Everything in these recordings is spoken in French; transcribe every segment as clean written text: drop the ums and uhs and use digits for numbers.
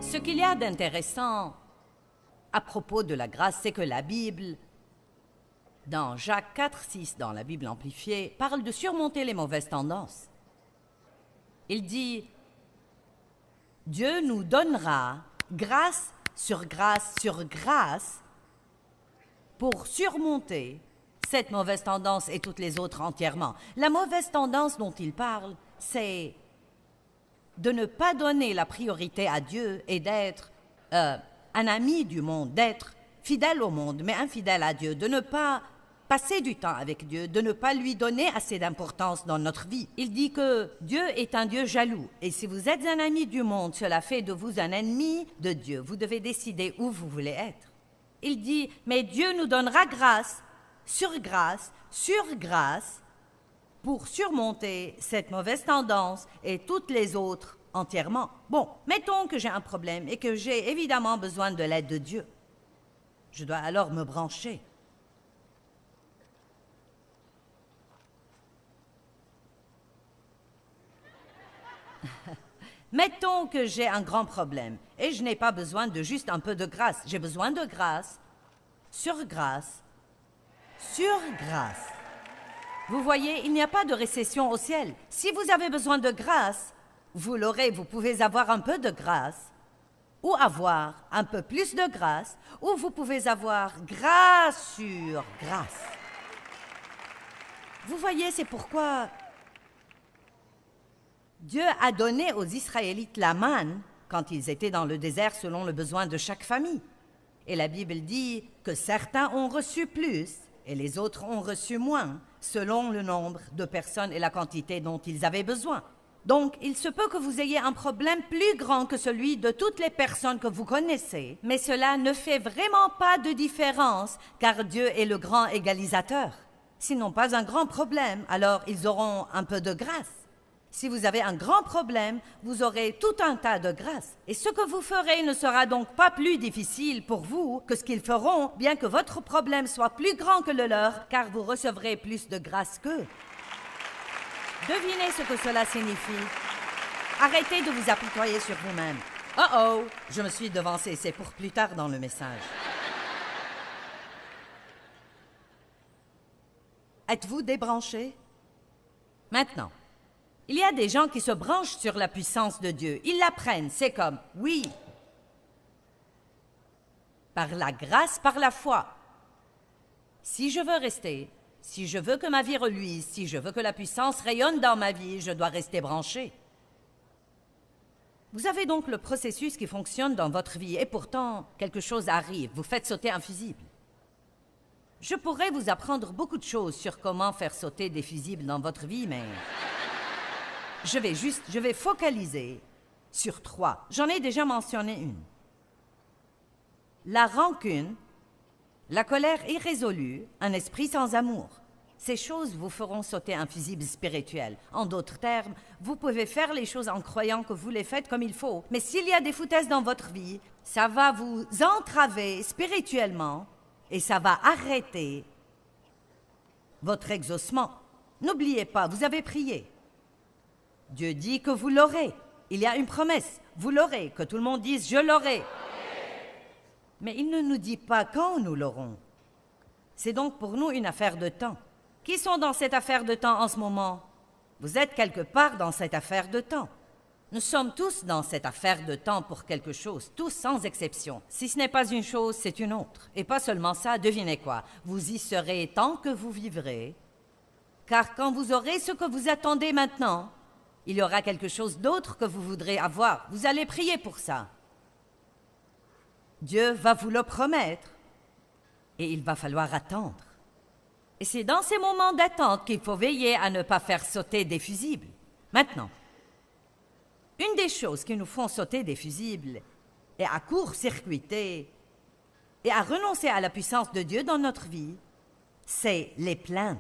Ce qu'il y a d'intéressant à propos de la grâce, c'est que la Bible, dans Jacques 4,6, dans la Bible amplifiée, parle de surmonter les mauvaises tendances. Il dit « Dieu nous donnera grâce sur grâce pour surmonter cette mauvaise tendance et toutes les autres entièrement. » La mauvaise tendance dont il parle, c'est de ne pas donner la priorité à Dieu et d'être un ami du monde, d'être fidèle au monde, mais infidèle à Dieu, de ne pas passer du temps avec Dieu, de ne pas lui donner assez d'importance dans notre vie. Il dit que Dieu est un Dieu jaloux. Et si vous êtes un ami du monde, cela fait de vous un ennemi de Dieu. Vous devez décider où vous voulez être. Il dit, mais Dieu nous donnera grâce sur grâce pour surmonter cette mauvaise tendance et toutes les autres entièrement. Bon, mettons que j'ai un problème et que j'ai évidemment besoin de l'aide de Dieu. Je dois alors me brancher. Mettons que j'ai un grand problème et je n'ai pas besoin de juste un peu de grâce. J'ai besoin de grâce sur grâce. Vous voyez, il n'y a pas de récession au ciel. Si vous avez besoin de grâce, vous l'aurez. Vous pouvez avoir un peu de grâce ou avoir un peu plus de grâce ou vous pouvez avoir grâce sur grâce. Vous voyez, c'est pourquoi Dieu a donné aux Israélites la manne quand ils étaient dans le désert selon le besoin de chaque famille. Et la Bible dit que certains ont reçu plus et les autres ont reçu moins, selon le nombre de personnes et la quantité dont ils avaient besoin. Donc, il se peut que vous ayez un problème plus grand que celui de toutes les personnes que vous connaissez, mais cela ne fait vraiment pas de différence, car Dieu est le grand égalisateur. S'ils n'ont pas un grand problème, alors ils auront un peu de grâce. Si vous avez un grand problème, vous aurez tout un tas de grâce. Et ce que vous ferez ne sera donc pas plus difficile pour vous que ce qu'ils feront, bien que votre problème soit plus grand que le leur, car vous recevrez plus de grâce qu'eux. Devinez ce que cela signifie. Arrêtez de vous apitoyer sur vous-même. Oh, je me suis devancé, c'est pour plus tard dans le message. Êtes-vous débranché? Maintenant. Il y a des gens qui se branchent sur la puissance de Dieu. Ils l'apprennent. C'est comme, oui, par la grâce, par la foi. Si je veux rester, si je veux que ma vie reluise, si je veux que la puissance rayonne dans ma vie, je dois rester branché. Vous avez donc le processus qui fonctionne dans votre vie et pourtant, quelque chose arrive. Vous faites sauter un fusible. Je pourrais vous apprendre beaucoup de choses sur comment faire sauter des fusibles dans votre vie, mais je vais focaliser sur 3. J'en ai déjà mentionné une. La rancune, la colère irrésolue, un esprit sans amour. Ces choses vous feront sauter un fusible spirituel. En d'autres termes, vous pouvez faire les choses en croyant que vous les faites comme il faut. Mais s'il y a des foutaises dans votre vie, ça va vous entraver spirituellement et ça va arrêter votre exaucement. N'oubliez pas, vous avez prié. Dieu dit que vous l'aurez. Il y a une promesse. Vous l'aurez. Que tout le monde dise « je l'aurai ». Mais il ne nous dit pas quand nous l'aurons. C'est donc pour nous une affaire de temps. Qui sont dans cette affaire de temps en ce moment? Vous êtes quelque part dans cette affaire de temps. Nous sommes tous dans cette affaire de temps pour quelque chose, tous sans exception. Si ce n'est pas une chose, c'est une autre. Et pas seulement ça, devinez quoi? Vous y serez tant que vous vivrez. Car quand vous aurez ce que vous attendez maintenant, il y aura quelque chose d'autre que vous voudrez avoir. Vous allez prier pour ça. Dieu va vous le promettre et il va falloir attendre. Et c'est dans ces moments d'attente qu'il faut veiller à ne pas faire sauter des fusibles. Maintenant, une des choses qui nous font sauter des fusibles et à court-circuiter et à renoncer à la puissance de Dieu dans notre vie, c'est les plaintes.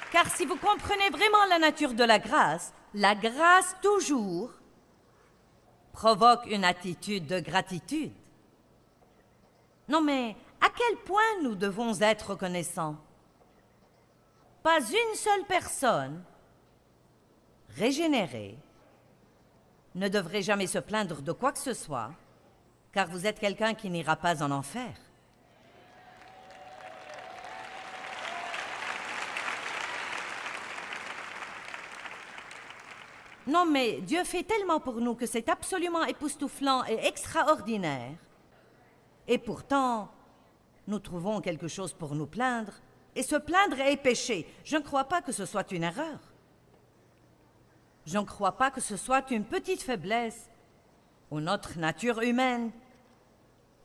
Car si vous comprenez vraiment la nature de la grâce toujours provoque une attitude de gratitude. Non mais, à quel point nous devons être reconnaissants? pas une seule personne régénérée ne devrait jamais se plaindre de quoi que ce soit, car vous êtes quelqu'un qui n'ira pas en enfer. Non, mais Dieu fait tellement pour nous que c'est absolument époustouflant et extraordinaire. Et pourtant, nous trouvons quelque chose pour nous plaindre, et se plaindre est péché. Je ne crois pas que ce soit une erreur. Je ne crois pas que ce soit une petite faiblesse ou notre nature humaine.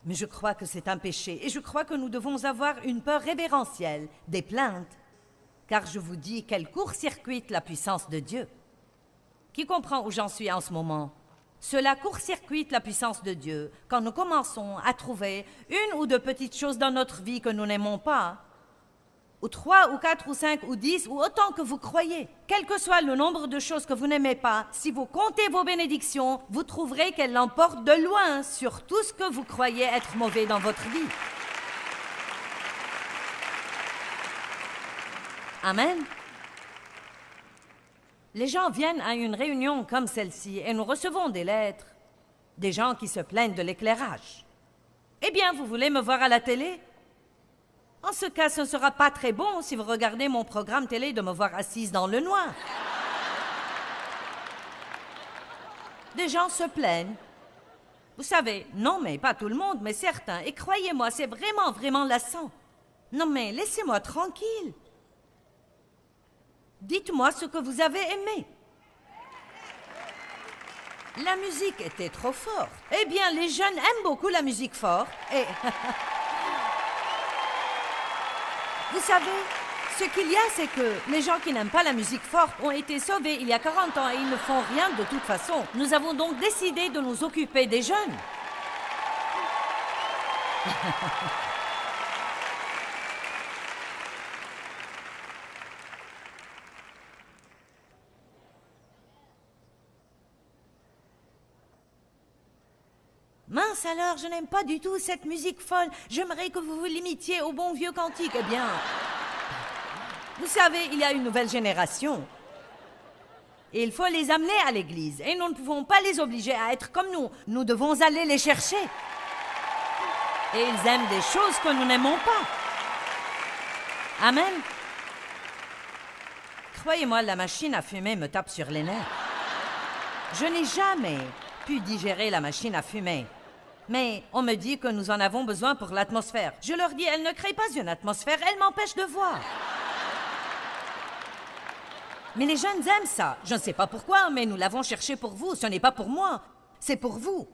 Mais je crois que c'est un péché, et je crois que nous devons avoir une peur révérentielle des plaintes, car je vous dis qu'elle court-circuite la puissance de Dieu. Qui comprend où j'en suis en ce moment? Cela court-circuite la puissance de Dieu quand nous commençons à trouver une ou deux petites choses dans notre vie que nous n'aimons pas, ou 3 ou 4 ou 5 ou 10 ou autant que vous croyez. Quel que soit le nombre de choses que vous n'aimez pas, si vous comptez vos bénédictions, vous trouverez qu'elles l'emportent de loin sur tout ce que vous croyez être mauvais dans votre vie. Amen. Les gens viennent à une réunion comme celle-ci et nous recevons des lettres. Des gens qui se plaignent de l'éclairage. Eh bien, vous voulez me voir à la télé? En ce cas, ce ne sera pas très bon si vous regardez mon programme télé de me voir assise dans le noir. Des gens se plaignent. Vous savez, non, mais pas tout le monde, mais certains. Et croyez-moi, c'est vraiment, vraiment lassant. Non, mais laissez-moi tranquille. Dites-moi ce que vous avez aimé. La musique était trop forte. Eh bien, les jeunes aiment beaucoup la musique forte. Et... Vous savez, ce qu'il y a, c'est que les gens qui n'aiment pas la musique forte ont été sauvés il y a 40 ans et ils ne font rien de toute façon. Nous avons donc décidé de nous occuper des jeunes. Mince alors, je n'aime pas du tout cette musique folle. J'aimerais que vous vous limitiez au bon vieux cantique. Eh bien, vous savez, il y a une nouvelle génération. Et il faut les amener à l'église. Et nous ne pouvons pas les obliger à être comme nous. Nous devons aller les chercher. Et ils aiment des choses que nous n'aimons pas. Amen. Croyez-moi, la machine à fumer me tape sur les nerfs. Je n'ai jamais pu digérer la machine à fumer. Mais on me dit que nous en avons besoin pour l'atmosphère. Je leur dis, elle ne crée pas une atmosphère, elle m'empêche de voir. Mais les jeunes aiment ça. Je ne sais pas pourquoi, mais nous l'avons cherché pour vous. Ce n'est pas pour moi, c'est pour vous.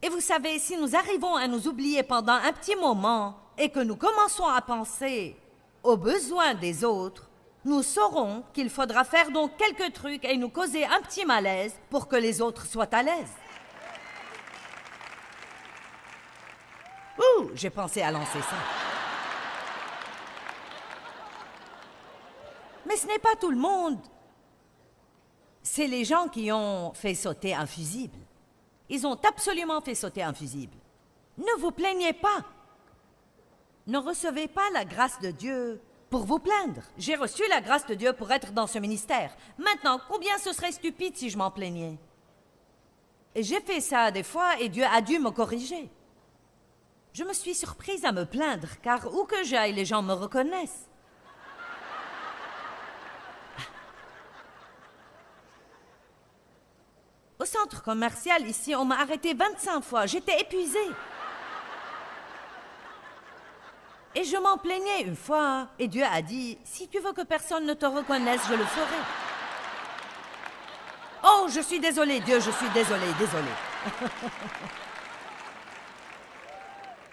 Et vous savez, si nous arrivons à nous oublier pendant un petit moment et que nous commençons à penser aux besoins des autres, nous saurons qu'il faudra faire donc quelques trucs et nous causer un petit malaise pour que les autres soient à l'aise. Ouh, j'ai pensé à lancer ça. Mais ce n'est pas tout le monde. C'est les gens qui ont fait sauter un fusible. Ils ont absolument fait sauter un fusible. Ne vous plaignez pas. Ne recevez pas la grâce de Dieu pour vous plaindre. J'ai reçu la grâce de Dieu pour être dans ce ministère. Maintenant, combien ce serait stupide si je m'en plaignais? Et j'ai fait ça des fois et Dieu a dû me corriger. Je me suis surprise à me plaindre, car où que j'aille, les gens me reconnaissent. Au centre commercial, ici, on m'a arrêté 25 fois. J'étais épuisée. Et je m'en plaignais une fois. Et Dieu a dit, si tu veux que personne ne te reconnaisse, je le ferai. Oh, je suis désolée, Dieu, je suis désolée.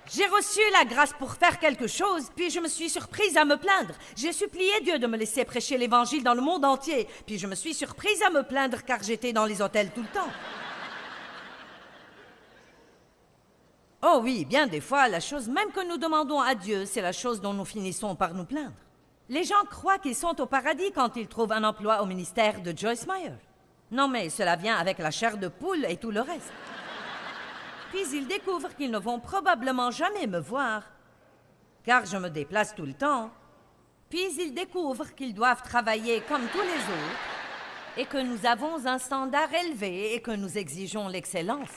J'ai reçu la grâce pour faire quelque chose, puis je me suis surprise à me plaindre. J'ai supplié Dieu de me laisser prêcher l'Évangile dans le monde entier, puis je me suis surprise à me plaindre car j'étais dans les hôtels tout le temps. Oh oui, bien des fois, la chose même que nous demandons à Dieu, c'est la chose dont nous finissons par nous plaindre. Les gens croient qu'ils sont au paradis quand ils trouvent un emploi au ministère de Joyce Meyer. Non, mais cela vient avec la chair de poule et tout le reste. Puis ils découvrent qu'ils ne vont probablement jamais me voir. car je me déplace tout le temps. Puis ils découvrent qu'ils doivent travailler comme tous les autres et que nous avons un standard élevé et que nous exigeons l'excellence.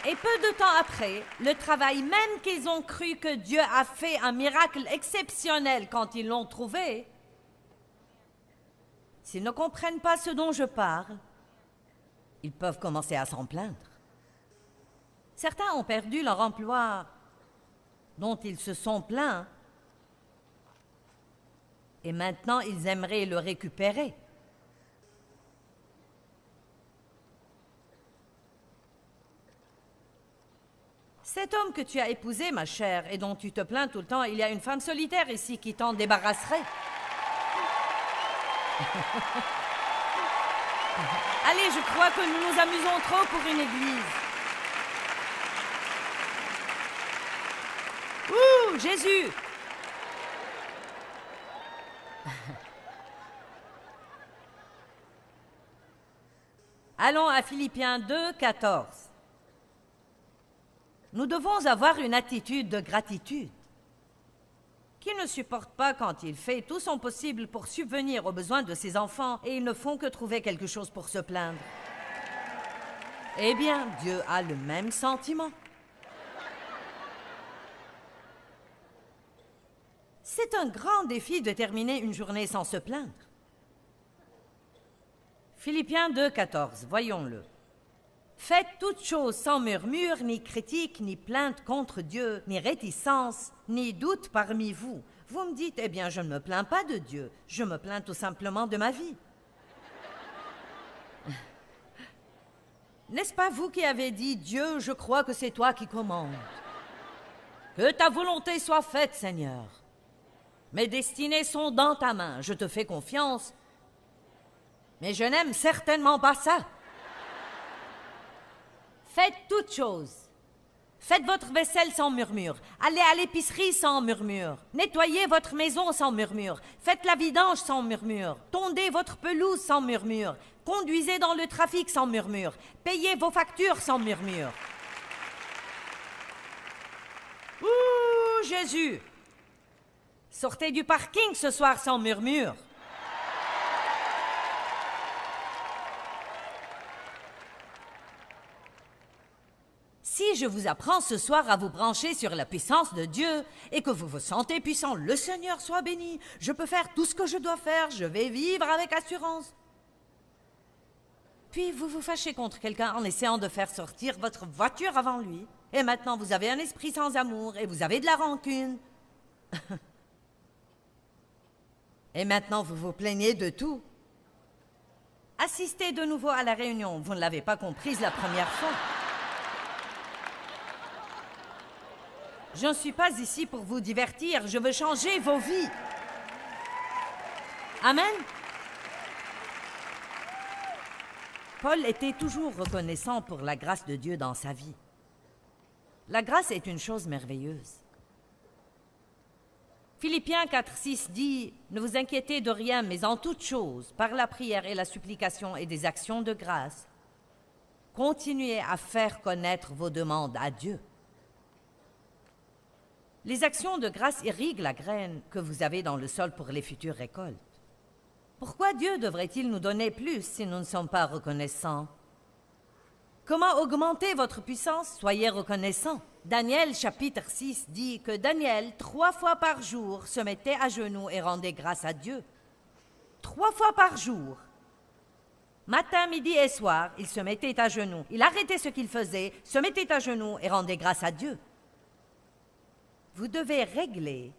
Et peu de temps après, le travail même qu'ils ont cru que Dieu a fait un miracle exceptionnel quand ils l'ont trouvé, s'ils ne comprennent pas ce dont je parle, ils peuvent commencer à s'en plaindre. Certains ont perdu leur emploi dont ils se sont plaints et maintenant ils aimeraient le récupérer. Cet homme que tu as épousé, ma chère, et dont tu te plains tout le temps, il y a une femme solitaire ici qui t'en débarrasserait. Allez, je crois que nous nous amusons trop pour une église. Ouh, Jésus! Allons à Philippiens 2, 14. Nous devons avoir une attitude de gratitude. Qui ne supporte pas quand il fait tout son possible pour subvenir aux besoins de ses enfants et ils ne font que trouver quelque chose pour se plaindre? Eh bien, Dieu a le même sentiment. C'est un grand défi de terminer une journée sans se plaindre. Philippiens 2, 14, voyons-le. Faites toutes choses sans murmure, ni critique, ni plainte contre Dieu, ni réticence, ni doute parmi vous. Vous me dites, eh bien, je ne me plains pas de Dieu, je me plains tout simplement de ma vie. N'est-ce pas vous qui avez dit, Dieu, je crois que c'est toi qui commandes. Que ta volonté soit faite, Seigneur. Mes destinées sont dans ta main, je te fais confiance, mais je n'aime certainement pas ça. Faites toutes choses. Faites votre vaisselle sans murmure. Allez à l'épicerie sans murmure. Nettoyez votre maison sans murmure. Faites la vidange sans murmure. Tondez votre pelouse sans murmure. Conduisez dans le trafic sans murmure. Payez vos factures sans murmure. Ouh, Jésus! Sortez du parking ce soir sans murmure. Si je vous apprends ce soir à vous brancher sur la puissance de Dieu et que vous vous sentez puissant, le Seigneur soit béni, je peux faire tout ce que je dois faire, je vais vivre avec assurance. Puis vous vous fâchez contre quelqu'un en essayant de faire sortir votre voiture avant lui, et maintenant vous avez un esprit sans amour et vous avez de la rancune. Et maintenant vous vous plaignez de tout. Assistez de nouveau à la réunion, vous ne l'avez pas comprise la première fois. Je ne suis pas ici pour vous divertir, je veux changer vos vies. Amen. Paul était toujours reconnaissant pour la grâce de Dieu dans sa vie. La grâce est une chose merveilleuse. Philippiens 4, 6 dit « Ne vous inquiétez de rien, mais en toute chose, par la prière et la supplication et des actions de grâce, continuez à faire connaître vos demandes à Dieu. » Les actions de grâce irriguent la graine que vous avez dans le sol pour les futures récoltes. Pourquoi Dieu devrait-il nous donner plus si nous ne sommes pas reconnaissants? Comment augmenter votre puissance? Soyez reconnaissants. Daniel chapitre 6 dit que Daniel, 3 fois par jour, se mettait à genoux et rendait grâce à Dieu. 3 fois par jour. Matin, midi et soir, il se mettait à genoux. Il arrêtait ce qu'il faisait, se mettait à genoux et rendait grâce à Dieu. Vous devez régler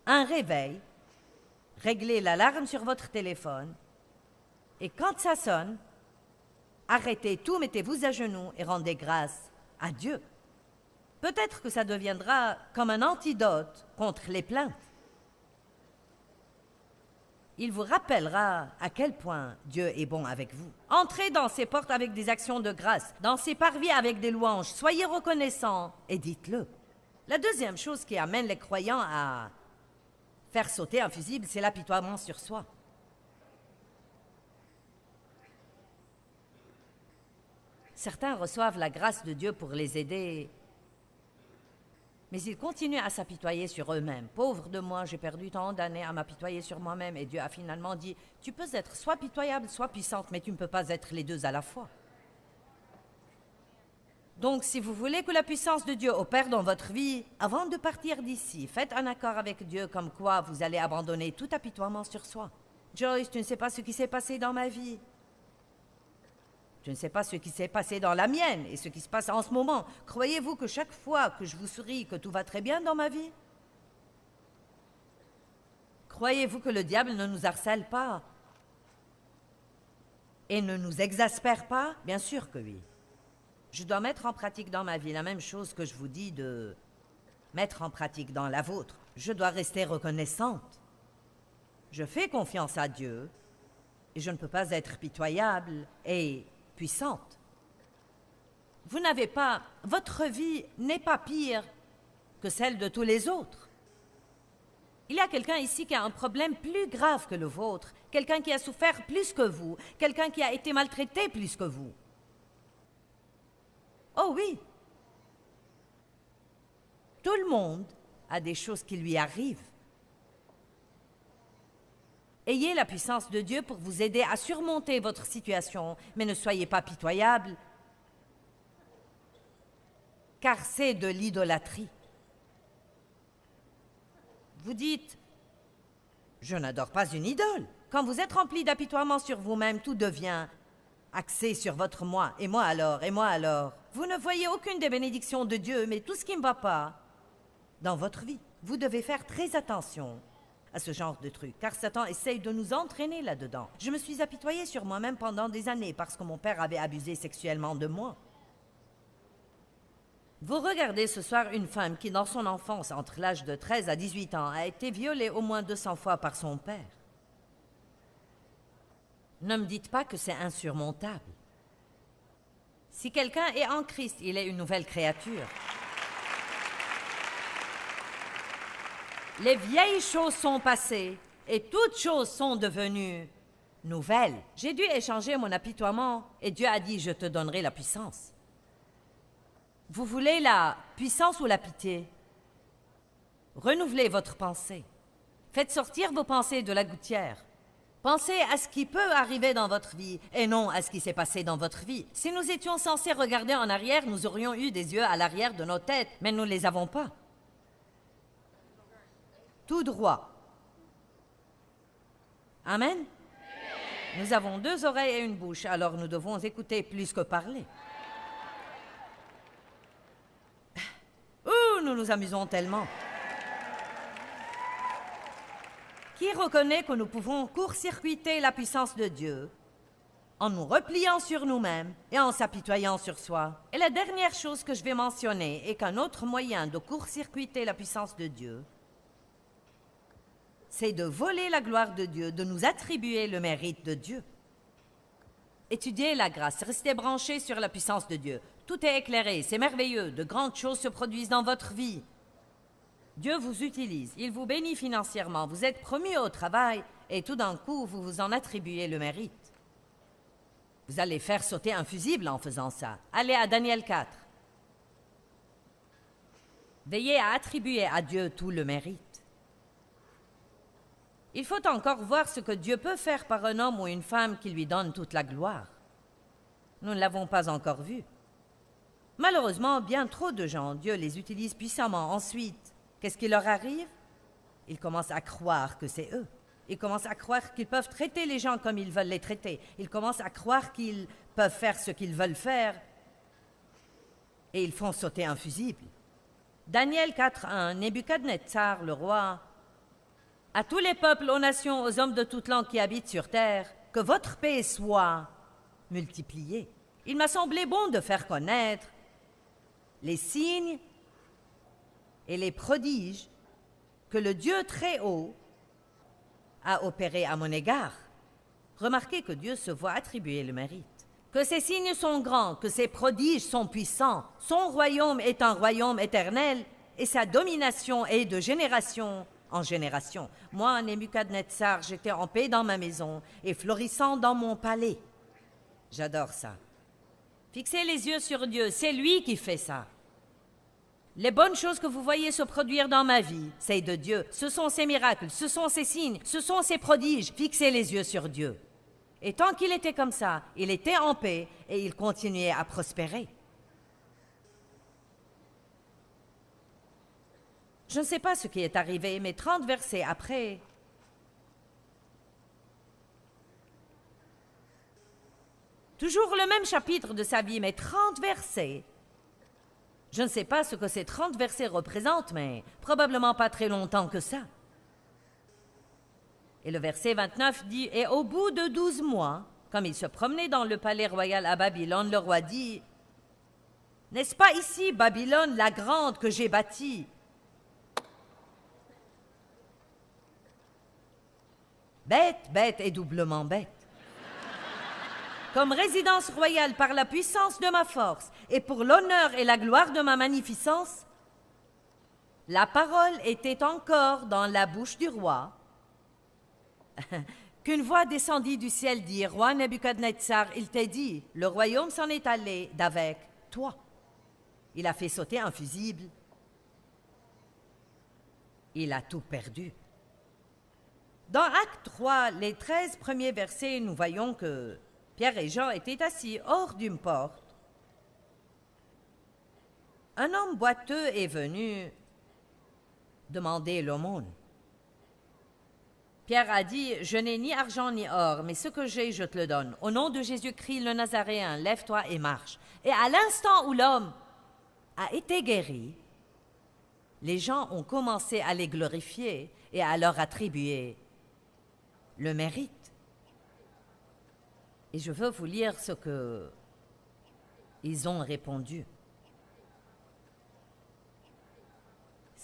un réveil, régler l'alarme sur votre téléphone, et quand ça sonne, arrêtez tout, mettez-vous à genoux et rendez grâce à Dieu. Peut-être que ça deviendra comme un antidote contre les plaintes. Il vous rappellera à quel point Dieu est bon avec vous. Entrez dans ses portes avec des actions de grâce, dans ses parvis avec des louanges, soyez reconnaissants et dites-le. La deuxième chose qui amène les croyants à faire sauter un fusible, c'est l'apitoiement sur soi. Certains reçoivent la grâce de Dieu pour les aider Mais ils continuent à s'apitoyer sur eux-mêmes. Pauvre de moi, j'ai perdu tant d'années à m'apitoyer sur moi-même et Dieu a finalement dit, tu peux être soit pitoyable, soit puissante, mais tu ne peux pas être les deux à la fois. Donc, si vous voulez que la puissance de Dieu opère dans votre vie, avant de partir d'ici, faites un accord avec Dieu comme quoi vous allez abandonner tout apitoiement sur soi. Joyce, tu ne sais pas ce qui s'est passé dans ma vie. Tu ne sais pas ce qui s'est passé dans la mienne et ce qui se passe en ce moment. Croyez-vous que chaque fois que je vous souris, que tout va très bien dans ma vie? Croyez-vous que le diable ne nous harcèle pas et ne nous exaspère pas? Bien sûr que oui. Je dois mettre en pratique dans ma vie la même chose que je vous dis de mettre en pratique dans la vôtre. Je dois rester reconnaissante. Je fais confiance à Dieu et je ne peux pas être pitoyable et puissante. Vous n'avez pas... Votre vie n'est pas pire que celle de tous les autres. Il y a quelqu'un ici qui a un problème plus grave que le vôtre, quelqu'un qui a souffert plus que vous, quelqu'un qui a été maltraité plus que vous. Oh oui! Tout le monde a des choses qui lui arrivent. Ayez la puissance de Dieu pour vous aider à surmonter votre situation, mais ne soyez pas pitoyable, car c'est de l'idolâtrie. Vous dites, je n'adore pas une idole. Quand vous êtes rempli d'apitoiement sur vous-même, tout devient axé sur votre moi, et moi alors, et moi alors. Vous ne voyez aucune des bénédictions de Dieu, mais tout ce qui ne va pas dans votre vie. Vous devez faire très attention à ce genre de truc, car Satan essaye de nous entraîner là-dedans. Je me suis apitoyée sur moi-même pendant des années parce que mon père avait abusé sexuellement de moi. Vous regardez ce soir une femme qui, dans son enfance, entre l'âge de 13 à 18 ans, a été violée au moins 200 fois par son père. Ne me dites pas que c'est insurmontable. Si quelqu'un est en Christ, il est une nouvelle créature. Les vieilles choses sont passées et toutes choses sont devenues nouvelles. J'ai dû échanger mon apitoiement et Dieu a dit, je te donnerai la puissance. Vous voulez la puissance ou la pitié? Renouvelez votre pensée. Faites sortir vos pensées de la gouttière. Pensez à ce qui peut arriver dans votre vie et non à ce qui s'est passé dans votre vie. Si nous étions censés regarder en arrière, nous aurions eu des yeux à l'arrière de nos têtes, mais nous ne les avons pas. Tout droit. Amen. Nous avons 2 oreilles et une bouche, alors nous devons écouter plus que parler. Ouh, nous nous amusons tellement. Qui reconnaît que nous pouvons court-circuiter la puissance de Dieu en nous repliant sur nous-mêmes et en s'apitoyant sur soi? Et la dernière chose que je vais mentionner est qu'un autre moyen de court-circuiter la puissance de Dieu, c'est de voler la gloire de Dieu, de nous attribuer le mérite de Dieu. Étudiez la grâce, restez branchés sur la puissance de Dieu. Tout est éclairé, c'est merveilleux, de grandes choses se produisent dans votre vie. Dieu vous utilise, il vous bénit financièrement, vous êtes promu au travail et tout d'un coup, vous vous en attribuez le mérite. Vous allez faire sauter un fusible en faisant ça. Allez à Daniel 4. Veillez à attribuer à Dieu tout le mérite. Il faut encore voir ce que Dieu peut faire par un homme ou une femme qui lui donne toute la gloire. Nous ne l'avons pas encore vu. Malheureusement, bien trop de gens, Dieu les utilise puissamment. Ensuite, qu'est-ce qui leur arrive? Ils commencent à croire que c'est eux. Ils commencent à croire qu'ils peuvent traiter les gens comme ils veulent les traiter. Ils commencent à croire qu'ils peuvent faire ce qu'ils veulent faire. Et ils font sauter un fusible. Daniel 4.1, Nebuchadnezzar, le roi, à tous les peuples, aux nations, aux hommes de toute langue qui habitent sur terre, que votre paix soit multipliée. Il m'a semblé bon de faire connaître les signes et les prodiges que le Dieu très haut a opérés à mon égard. Remarquez que Dieu se voit attribuer le mérite. Que ses signes sont grands, que ses prodiges sont puissants. Son royaume est un royaume éternel et sa domination est de génération en génération. Moi, Nebuchadnezzar, j'étais en paix dans ma maison et florissant dans mon palais. J'adore ça. Fixez les yeux sur Dieu, c'est lui qui fait ça. Les bonnes choses que vous voyez se produire dans ma vie, c'est de Dieu. Ce sont ses miracles, ce sont ses signes, ce sont ses prodiges. Fixez les yeux sur Dieu. Et tant qu'il était comme ça, il était en paix et il continuait à prospérer. Je ne sais pas ce qui est arrivé, mais 30 versets après, toujours le même chapitre de sa vie, mais 30 versets. Je ne sais pas ce que ces 30 versets représentent, mais probablement pas très longtemps que ça. Et le verset 29 dit « Et au bout de 12 mois, comme il se promenait dans le palais royal à Babylone, le roi dit « N'est-ce pas ici Babylone la grande que j'ai bâtie ?» Bête, bête et doublement bête. Comme résidence royale par la puissance de ma force et pour l'honneur et la gloire de ma magnificence, la parole était encore dans la bouche du roi, qu'une voix descendit du ciel dit, « Roi Nebuchadnezzar, il t'est dit, le royaume s'en est allé d'avec toi. » Il a fait sauter un fusible. Il a tout perdu. Dans Acte 3, les 13 premiers versets, nous voyons que Pierre et Jean étaient assis hors d'une porte. Un homme boiteux est venu demander l'aumône. Pierre a dit, « Je n'ai ni argent ni or, mais ce que j'ai, je te le donne. Au nom de Jésus-Christ le Nazaréen, lève-toi et marche. » Et à l'instant où l'homme a été guéri, les gens ont commencé à les glorifier et à leur attribuer le mérite. Et je veux vous lire ce que ils ont répondu.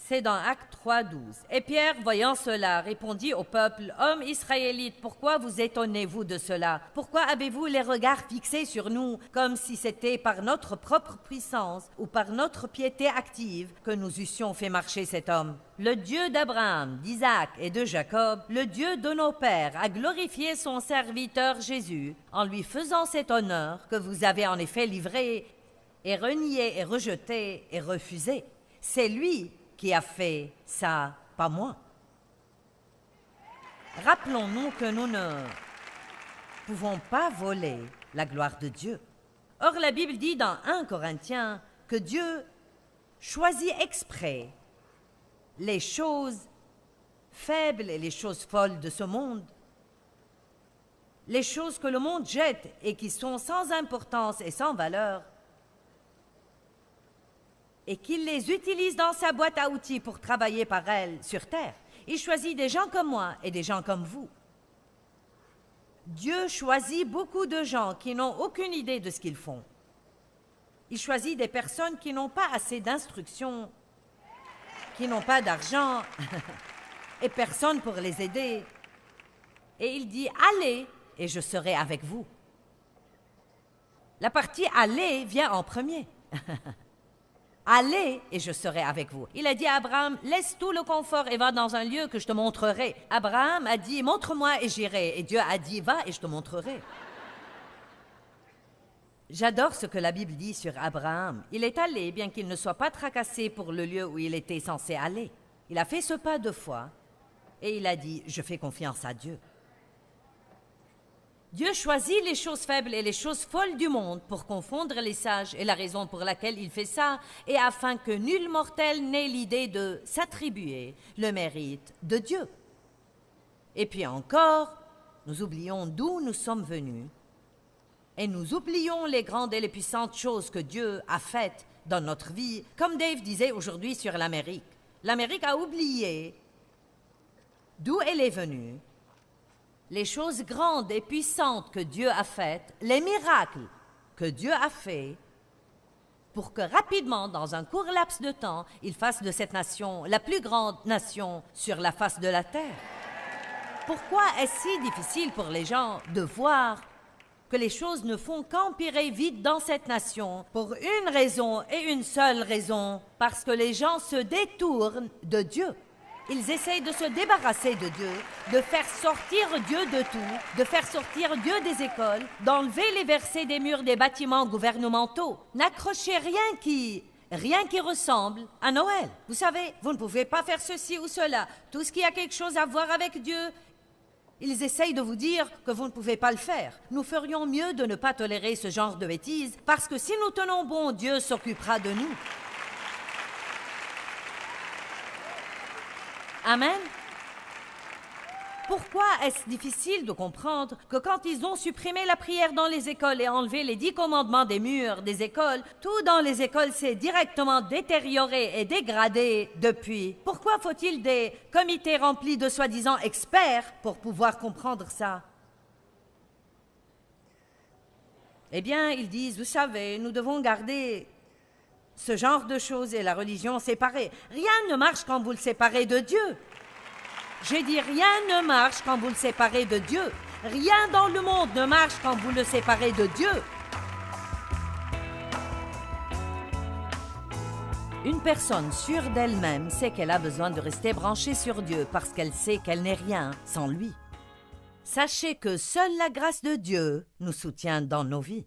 C'est dans Acte 3, 12. Et Pierre, voyant cela, répondit au peuple, « Hommes israélites, pourquoi vous étonnez-vous de cela? Pourquoi avez-vous les regards fixés sur nous, comme si c'était par notre propre puissance ou par notre piété active que nous eussions fait marcher cet homme? Le Dieu d'Abraham, d'Isaac et de Jacob, le Dieu de nos pères, a glorifié son serviteur Jésus en lui faisant cet honneur que vous avez en effet livré et renié et rejeté et refusé. C'est lui qui a fait ça, pas moi. » Rappelons-nous que nous ne pouvons pas voler la gloire de Dieu. Or, la Bible dit dans 1 Corinthiens que Dieu choisit exprès les choses faibles et les choses folles de ce monde, les choses que le monde jette et qui sont sans importance et sans valeur, et qu'il les utilise dans sa boîte à outils pour travailler par elle sur terre. Il choisit des gens comme moi et des gens comme vous. Dieu choisit beaucoup de gens qui n'ont aucune idée de ce qu'ils font. Il choisit des personnes qui n'ont pas assez d'instruction, qui n'ont pas d'argent et personne pour les aider. Et il dit « Allez et je serai avec vous ». La partie « Allez » vient en premier. Allez et je serai avec vous. Il a dit à Abraham, laisse tout le confort et va dans un lieu que je te montrerai. Abraham a dit, montre-moi et j'irai. Et Dieu a dit, va et je te montrerai. J'adore ce que la Bible dit sur Abraham. Il est allé, bien qu'il ne soit pas tracassé pour le lieu où il était censé aller. Il a fait ce pas 2 fois et il a dit, je fais confiance à Dieu. Dieu choisit les choses faibles et les choses folles du monde pour confondre les sages, et la raison pour laquelle il fait ça est afin que nul mortel n'ait l'idée de s'attribuer le mérite de Dieu. Et puis encore, nous oublions d'où nous sommes venus et nous oublions les grandes et les puissantes choses que Dieu a faites dans notre vie, comme Dave disait aujourd'hui sur l'Amérique. L'Amérique a oublié d'où elle est venue, les choses grandes et puissantes que Dieu a faites, les miracles que Dieu a faits, pour que rapidement, dans un court laps de temps, il fasse de cette nation la plus grande nation sur la face de la terre. Pourquoi est-ce si difficile pour les gens de voir que les choses ne font qu'empirer vite dans cette nation pour une raison et une seule raison, parce que les gens se détournent de Dieu. Ils essayent de se débarrasser de Dieu, de faire sortir Dieu de tout, de faire sortir Dieu des écoles, d'enlever les versets des murs des bâtiments gouvernementaux. N'accrochez rien qui Rien qui ressemble à Noël. Vous savez, vous ne pouvez pas faire ceci ou cela. Tout ce qui a quelque chose à voir avec Dieu, ils essayent de vous dire que vous ne pouvez pas le faire. Nous ferions mieux de ne pas tolérer ce genre de bêtises, parce que si nous tenons bon, Dieu s'occupera de nous. Amen. Pourquoi est-ce difficile de comprendre que quand ils ont supprimé la prière dans les écoles et enlevé les 10 commandements des murs des écoles, tout dans les écoles s'est directement détérioré et dégradé depuis? Pourquoi faut-il des comités remplis de soi-disant experts pour pouvoir comprendre ça? Eh bien, ils disent, vous savez, nous devons garder ce genre de choses et la religion séparée. Rien ne marche quand vous le séparez de Dieu. J'ai dit, rien ne marche quand vous le séparez de Dieu. Rien dans le monde ne marche quand vous le séparez de Dieu. Une personne sûre d'elle-même sait qu'elle a besoin de rester branchée sur Dieu parce qu'elle sait qu'elle n'est rien sans lui. Sachez que seule la grâce de Dieu nous soutient dans nos vies.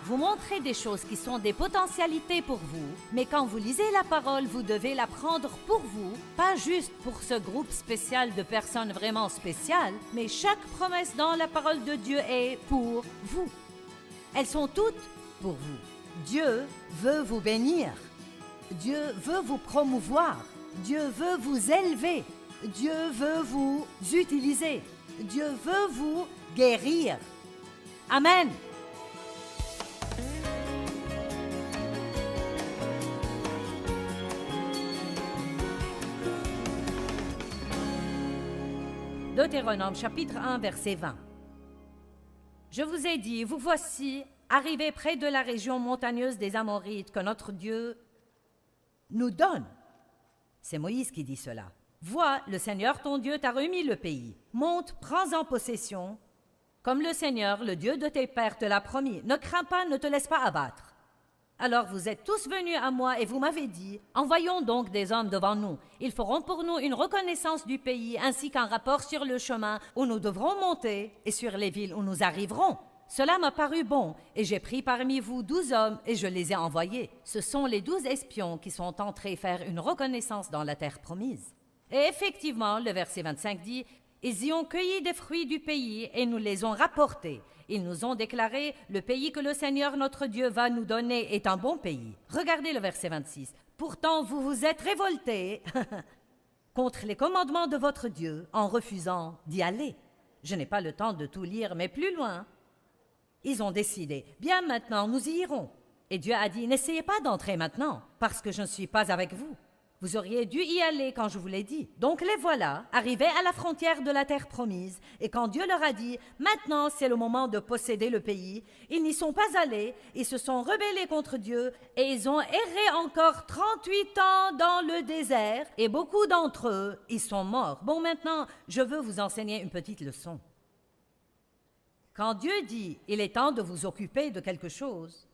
Vous montrez des choses qui sont des potentialités pour vous, mais quand vous lisez la parole, vous devez la prendre pour vous, pas juste pour ce groupe spécial de personnes vraiment spéciales, mais chaque promesse dans la parole de Dieu est pour vous. Elles sont toutes pour vous. Dieu veut vous bénir. Dieu veut vous promouvoir. Dieu veut vous élever. Dieu veut vous utiliser. Dieu veut vous guérir. Amen. Deutéronome chapitre 1 verset 20. Je vous ai dit, vous voici arrivés près de la région montagneuse des Amorites que notre Dieu nous donne. C'est Moïse qui dit cela. Vois, le Seigneur ton Dieu t'a remis le pays. Monte, prends-en possession, comme le Seigneur, le Dieu de tes pères, te l'a promis. Ne crains pas, ne te laisse pas abattre. Alors vous êtes tous venus à moi et vous m'avez dit, envoyons donc des hommes devant nous. Ils feront pour nous une reconnaissance du pays ainsi qu'un rapport sur le chemin où nous devrons monter et sur les villes où nous arriverons. Cela m'a paru bon et j'ai pris parmi vous 12 hommes et je les ai envoyés. Ce sont les 12 espions qui sont entrés faire une reconnaissance dans la terre promise. Et effectivement, le verset 25 dit, ils y ont cueilli des fruits du pays et nous les ont rapportés. Ils nous ont déclaré, le pays que le Seigneur notre Dieu va nous donner est un bon pays. Regardez le verset 26. Pourtant, vous vous êtes révoltés contre les commandements de votre Dieu en refusant d'y aller. Je n'ai pas le temps de tout lire, mais plus loin. Ils ont décidé, bien maintenant, nous y irons. Et Dieu a dit, n'essayez pas d'entrer maintenant, parce que je ne suis pas avec vous. Vous auriez dû y aller quand je vous l'ai dit. Donc les voilà, arrivés à la frontière de la terre promise, et quand Dieu leur a dit, maintenant c'est le moment de posséder le pays, ils n'y sont pas allés, ils se sont rebellés contre Dieu, et ils ont erré encore 38 ans dans le désert, et beaucoup d'entre eux, ils sont morts. Bon, maintenant, je veux vous enseigner une petite leçon. Quand Dieu dit, il est temps de vous occuper de quelque chose,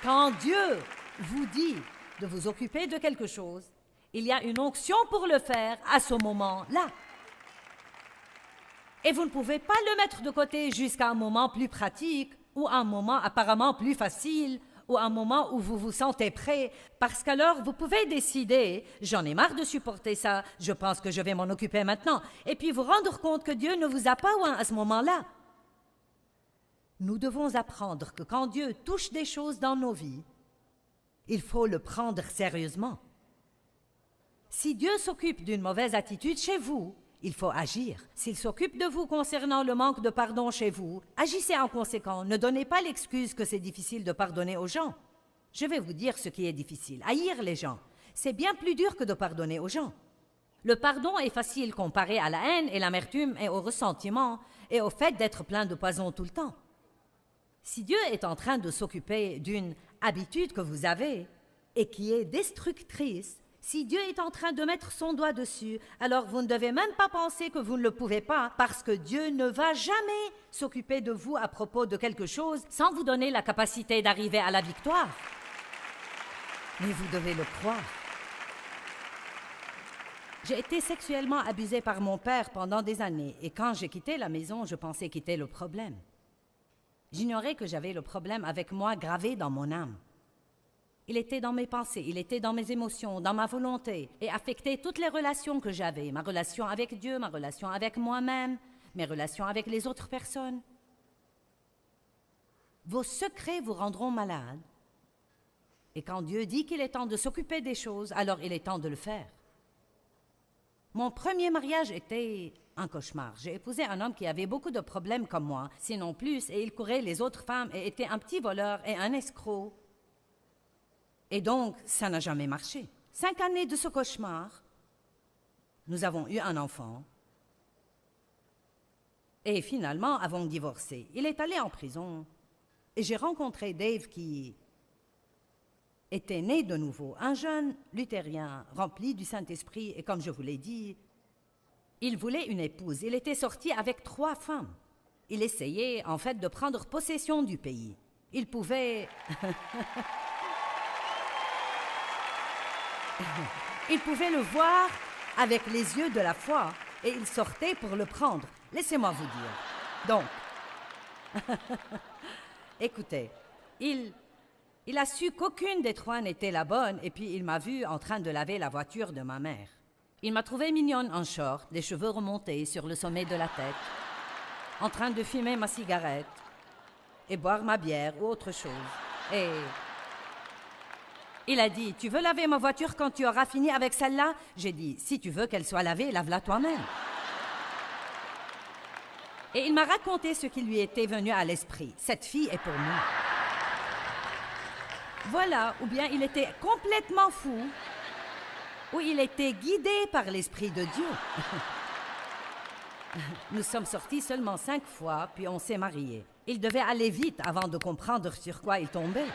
quand Dieu vous dit de vous occuper de quelque chose, il y a une onction pour le faire à ce moment-là. Et vous ne pouvez pas le mettre de côté jusqu'à un moment plus pratique ou un moment apparemment plus facile ou un moment où vous vous sentez prêt, parce qu'alors vous pouvez décider, j'en ai marre de supporter ça, je pense que je vais m'en occuper maintenant, et puis vous rendre compte que Dieu ne vous a pas oint à ce moment-là. Nous devons apprendre que quand Dieu touche des choses dans nos vies, il faut le prendre sérieusement. Si Dieu s'occupe d'une mauvaise attitude chez vous, il faut agir. S'il s'occupe de vous concernant le manque de pardon chez vous, agissez en conséquent. Ne donnez pas l'excuse que c'est difficile de pardonner aux gens. Je vais vous dire ce qui est difficile. Haïr les gens, c'est bien plus dur que de pardonner aux gens. Le pardon est facile comparé à la haine et l'amertume et au ressentiment et au fait d'être plein de poison tout le temps. Si Dieu est en train de s'occuper d'une habitude que vous avez et qui est destructrice, si Dieu est en train de mettre son doigt dessus, alors vous ne devez même pas penser que vous ne le pouvez pas, parce que Dieu ne va jamais s'occuper de vous à propos de quelque chose sans vous donner la capacité d'arriver à la victoire. Mais vous devez le croire. J'ai été sexuellement abusée par mon père pendant des années, et quand j'ai quitté la maison, je pensais quitter le problème. J'ignorais que j'avais le problème avec moi gravé dans mon âme. Il était dans mes pensées, il était dans mes émotions, dans ma volonté, et affectait toutes les relations que j'avais, ma relation avec Dieu, ma relation avec moi-même, mes relations avec les autres personnes. Vos secrets vous rendront malade. Et quand Dieu dit qu'il est temps de s'occuper des choses, alors il est temps de le faire. Mon premier mariage était un cauchemar. J'ai épousé un homme qui avait beaucoup de problèmes comme moi, sinon plus, et il courait les autres femmes et était un petit voleur et un escroc. Et donc, ça n'a jamais marché. 5 années de ce cauchemar, nous avons eu un enfant. Et finalement, avons divorcé. Il est allé en prison. Et j'ai rencontré Dave qui était né de nouveau, un jeune luthérien rempli du Saint-Esprit. Et comme je vous l'ai dit, il voulait une épouse. Il était sorti avec 3 femmes. Il essayait, en fait, de prendre possession du pays. Il pouvait... Il pouvait le voir avec les yeux de la foi et il sortait pour le prendre. Laissez-moi vous dire. Donc, écoutez, il a su qu'aucune des 3 n'était la bonne et puis il m'a vu en train de laver la voiture de ma mère. Il m'a trouvée mignonne en short, les cheveux remontés sur le sommet de la tête, en train de fumer ma cigarette et boire ma bière ou autre chose. Et... il a dit, tu veux laver ma voiture quand tu auras fini avec celle-là? J'ai dit, si tu veux qu'elle soit lavée, lave-la toi-même. Et il m'a raconté ce qui lui était venu à l'esprit. Cette fille est pour moi. Voilà, ou bien il était complètement fou, ou il était guidé par l'Esprit de Dieu. Nous sommes sortis seulement 5 fois, puis on s'est mariés. Il devait aller vite avant de comprendre sur quoi il tombait.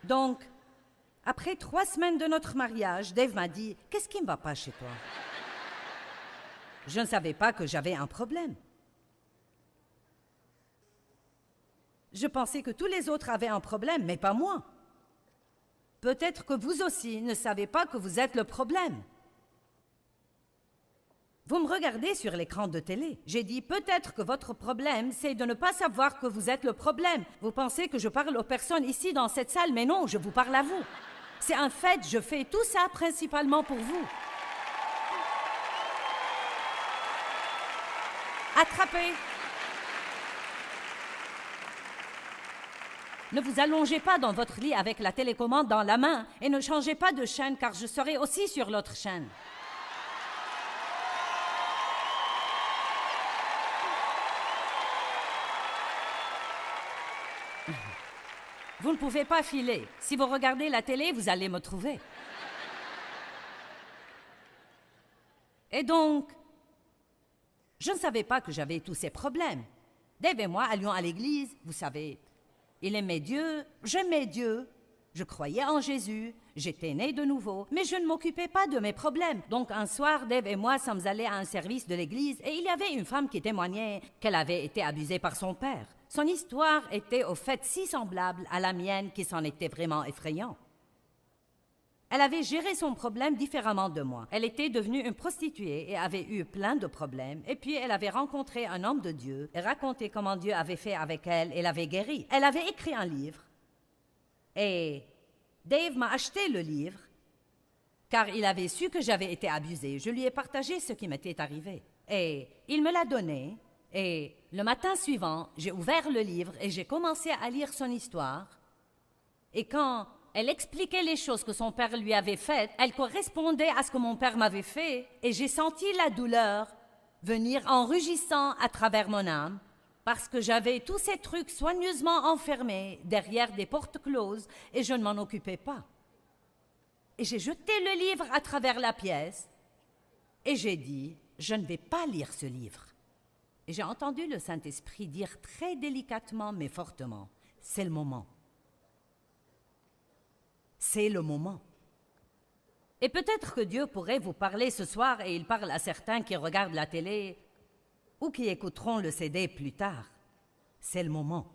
Donc, après 3 semaines de notre mariage, Dave m'a dit « Qu'est-ce qui ne va pas chez toi ?» Je ne savais pas que j'avais un problème. Je pensais que tous les autres avaient un problème, mais pas moi. Peut-être que vous aussi ne savez pas que vous êtes le problème. Vous me regardez sur l'écran de télé. J'ai dit, peut-être que votre problème, c'est de ne pas savoir que vous êtes le problème. Vous pensez que je parle aux personnes ici dans cette salle, mais non, je vous parle à vous. C'est un fait, je fais tout ça principalement pour vous. Attrapez. Ne vous allongez pas dans votre lit avec la télécommande dans la main et ne changez pas de chaîne car je serai aussi sur l'autre chaîne. Vous ne pouvez pas filer. Si vous regardez la télé, vous allez me trouver. Et donc, je ne savais pas que j'avais tous ces problèmes. Dave et moi allions à l'église, vous savez. Il aimait Dieu, j'aimais Dieu, je croyais en Jésus, j'étais né de nouveau, mais je ne m'occupais pas de mes problèmes. Donc un soir, Dave et moi sommes allés à un service de l'église et il y avait une femme qui témoignait qu'elle avait été abusée par son père. Son histoire était au fait si semblable à la mienne qu'il s'en était vraiment effrayant. Elle avait géré son problème différemment de moi. Elle était devenue une prostituée et avait eu plein de problèmes. Et puis, elle avait rencontré un homme de Dieu et raconté comment Dieu avait fait avec elle et l'avait guérie. Elle avait écrit un livre. Et Dave m'a acheté le livre car il avait su que j'avais été abusée. Je lui ai partagé ce qui m'était arrivé. Et il me l'a donné. Et le matin suivant, j'ai ouvert le livre et j'ai commencé à lire son histoire. Et quand elle expliquait les choses que son père lui avait faites, elle correspondait à ce que mon père m'avait fait, et j'ai senti la douleur venir en rugissant à travers mon âme, parce que j'avais tous ces trucs soigneusement enfermés derrière des portes closes, et je ne m'en occupais pas. Et j'ai jeté le livre à travers la pièce, et j'ai dit, je ne vais pas lire ce livre. Et j'ai entendu le Saint-Esprit dire très délicatement mais fortement, c'est le moment. C'est le moment. Et peut-être que Dieu pourrait vous parler ce soir et il parle à certains qui regardent la télé ou qui écouteront le CD plus tard. C'est le moment.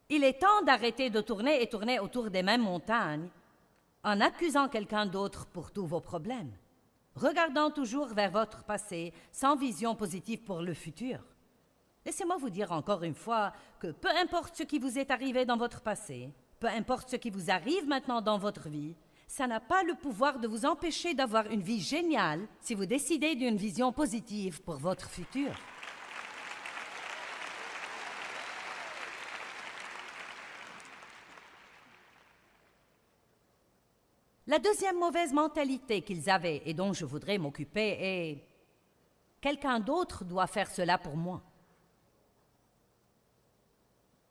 Il est temps d'arrêter de tourner et tourner autour des mêmes montagnes en accusant quelqu'un d'autre pour tous vos problèmes, regardant toujours vers votre passé sans vision positive pour le futur. Laissez-moi vous dire encore une fois que peu importe ce qui vous est arrivé dans votre passé, peu importe ce qui vous arrive maintenant dans votre vie, ça n'a pas le pouvoir de vous empêcher d'avoir une vie géniale si vous décidez d'une vision positive pour votre futur. La deuxième mauvaise mentalité qu'ils avaient et dont je voudrais m'occuper est « quelqu'un d'autre doit faire cela pour moi ».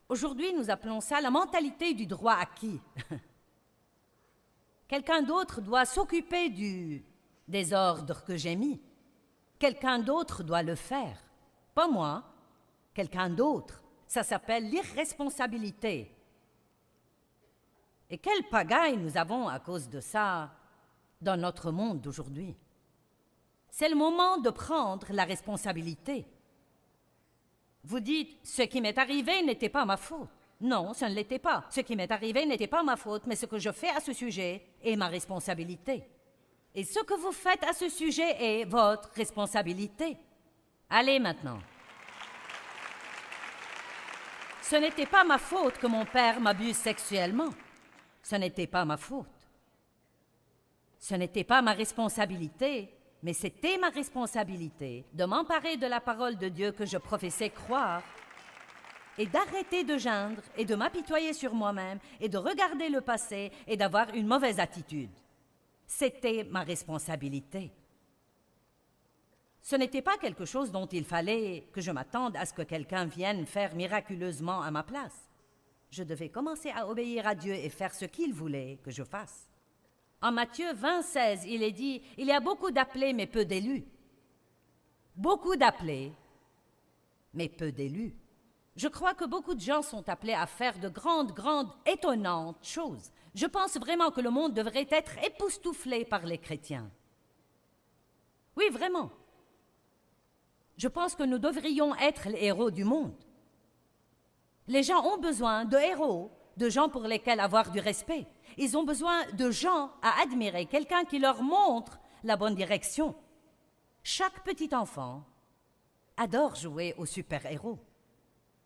Aujourd'hui, nous appelons ça la mentalité du droit acquis. Quelqu'un d'autre doit s'occuper du désordre que j'ai mis. Quelqu'un d'autre doit le faire. Pas moi, quelqu'un d'autre. Ça s'appelle l'irresponsabilité. Et quelle pagaille nous avons à cause de ça dans notre monde d'aujourd'hui. C'est le moment de prendre la responsabilité. Vous dites, ce qui m'est arrivé n'était pas ma faute. Non, ce ne l'était pas. Ce qui m'est arrivé n'était pas ma faute, mais ce que je fais à ce sujet est ma responsabilité. Et ce que vous faites à ce sujet est votre responsabilité. Allez maintenant. Ce n'était pas ma faute que mon père m'abuse sexuellement. Ce n'était pas ma faute. Ce n'était pas ma responsabilité, mais c'était ma responsabilité de m'emparer de la parole de Dieu que je professais croire et d'arrêter de geindre et de m'apitoyer sur moi-même et de regarder le passé et d'avoir une mauvaise attitude. C'était ma responsabilité. Ce n'était pas quelque chose dont il fallait que je m'attende à ce que quelqu'un vienne faire miraculeusement à ma place. Je devais commencer à obéir à Dieu et faire ce qu'il voulait que je fasse. En Matthieu 20:16, il est dit « Il y a beaucoup d'appelés, mais peu d'élus. » Beaucoup d'appelés, mais peu d'élus. Je crois que beaucoup de gens sont appelés à faire de grandes, étonnantes choses. Je pense vraiment que le monde devrait être époustouflé par les chrétiens. Oui, vraiment. Je pense que nous devrions être les héros du monde. Les gens ont besoin de héros, de gens pour lesquels avoir du respect. Ils ont besoin de gens à admirer, quelqu'un qui leur montre la bonne direction. Chaque petit enfant adore jouer aux super-héros.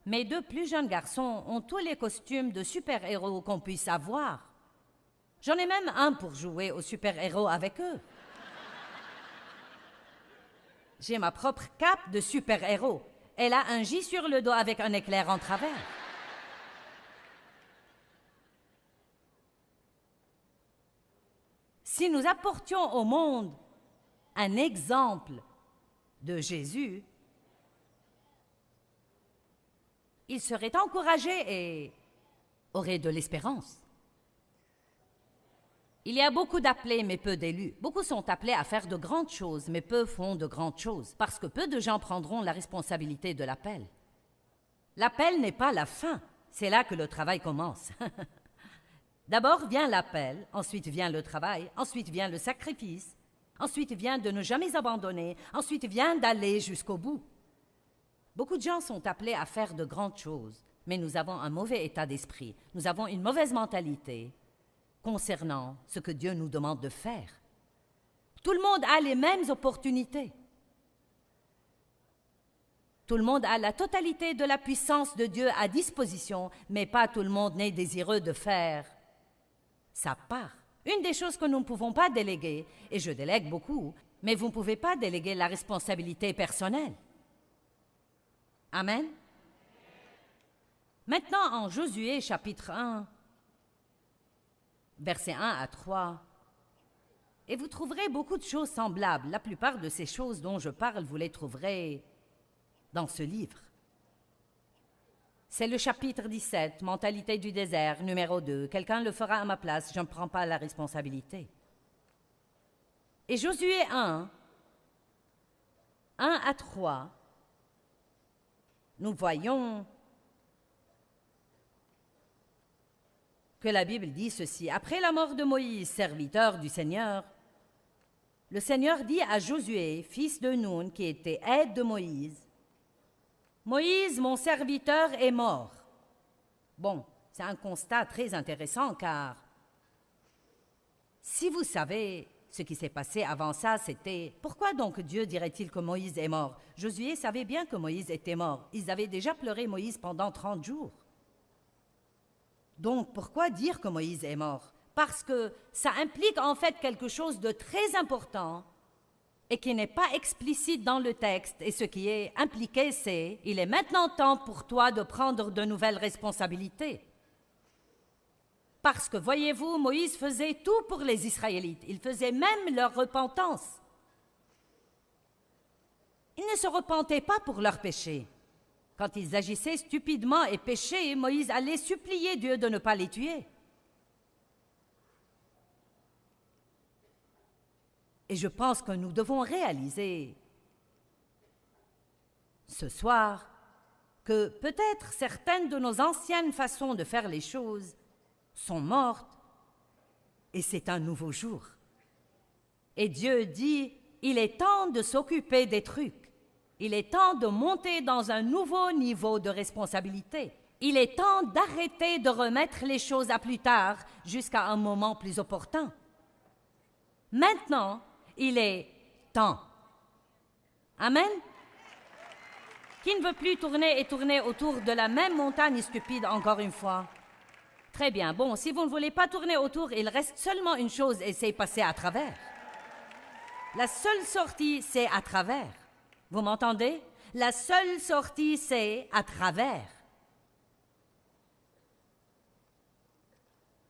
Mes deux plus jeunes garçons ont tous les costumes de super-héros qu'on puisse avoir. J'en ai même un pour jouer aux super-héros avec eux. J'ai ma propre cape de super-héros. Elle a un J sur le dos avec un éclair en travers. Si nous apportions au monde un exemple de Jésus, il serait encouragé et aurait de l'espérance. Il y a beaucoup d'appelés, mais peu d'élus. Beaucoup sont appelés à faire de grandes choses, mais peu font de grandes choses, parce que peu de gens prendront la responsabilité de l'appel. L'appel n'est pas la fin, c'est là que le travail commence. D'abord vient l'appel, ensuite vient le travail, ensuite vient le sacrifice, ensuite vient de ne jamais abandonner, ensuite vient d'aller jusqu'au bout. Beaucoup de gens sont appelés à faire de grandes choses, mais nous avons un mauvais état d'esprit, nous avons une mauvaise mentalité concernant ce que Dieu nous demande de faire. Tout le monde a les mêmes opportunités. Tout le monde a la totalité de la puissance de Dieu à disposition, mais pas tout le monde n'est désireux de faire sa part. Une des choses que nous ne pouvons pas déléguer, et je délègue beaucoup, mais vous ne pouvez pas déléguer la responsabilité personnelle. Amen. Maintenant, en Josué, chapitre 1, versets 1 à 3, et vous trouverez beaucoup de choses semblables. La plupart de ces choses dont je parle, vous les trouverez dans ce livre. C'est le chapitre 17, Mentalité du désert, numéro 2. Quelqu'un le fera à ma place, je ne prends pas la responsabilité. Et Josué 1 à 3, nous voyons que la Bible dit ceci. Après la mort de Moïse, serviteur du Seigneur, le Seigneur dit à Josué, fils de Nun, qui était aide de Moïse, « Moïse, mon serviteur, est mort. » Bon, c'est un constat très intéressant car si vous savez ce qui s'est passé avant ça, c'était « Pourquoi donc Dieu dirait-il que Moïse est mort ?» Josué savait bien que Moïse était mort. Ils avaient déjà pleuré Moïse pendant 30 jours. Donc, pourquoi dire que Moïse est mort? Parce que ça implique en fait quelque chose de très important et qui n'est pas explicite dans le texte. Et ce qui est impliqué, c'est « Il est maintenant temps pour toi de prendre de nouvelles responsabilités. » Parce que, voyez-vous, Moïse faisait tout pour les Israélites. Il faisait même leur repentance. Ils ne se repentaient pas pour leurs péchés. Quand ils agissaient stupidement et péchaient, Moïse allait supplier Dieu de ne pas les tuer. Et je pense que nous devons réaliser ce soir que peut-être certaines de nos anciennes façons de faire les choses sont mortes et c'est un nouveau jour. Et Dieu dit, il est temps de s'occuper des trucs. Il est temps de monter dans un nouveau niveau de responsabilité. Il est temps d'arrêter de remettre les choses à plus tard jusqu'à un moment plus opportun. Maintenant, il est temps. Amen? Qui ne veut plus tourner et tourner autour de la même montagne stupide encore une fois? Très bien. Bon, si vous ne voulez pas tourner autour, il reste seulement une chose et c'est passer à travers. La seule sortie, c'est à travers. Vous m'entendez? La seule sortie, c'est à travers.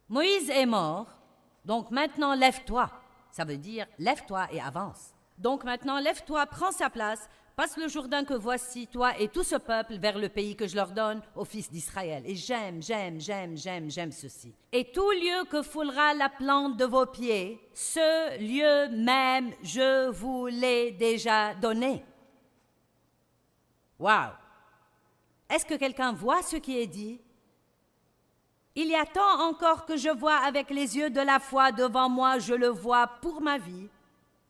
Moïse est mort, donc maintenant lève-toi. Ça veut dire lève-toi et avance. Donc maintenant lève-toi, prends sa place, passe le Jourdain que voici, toi et tout ce peuple, vers le pays que je leur donne aux fils d'Israël. Et j'aime ceci. Et tout lieu que foulera la plante de vos pieds, ce lieu même, je vous l'ai déjà donné. Wow! Est-ce que quelqu'un voit ce qui est dit? Il y a tant encore que je vois avec les yeux de la foi devant moi, je le vois pour ma vie,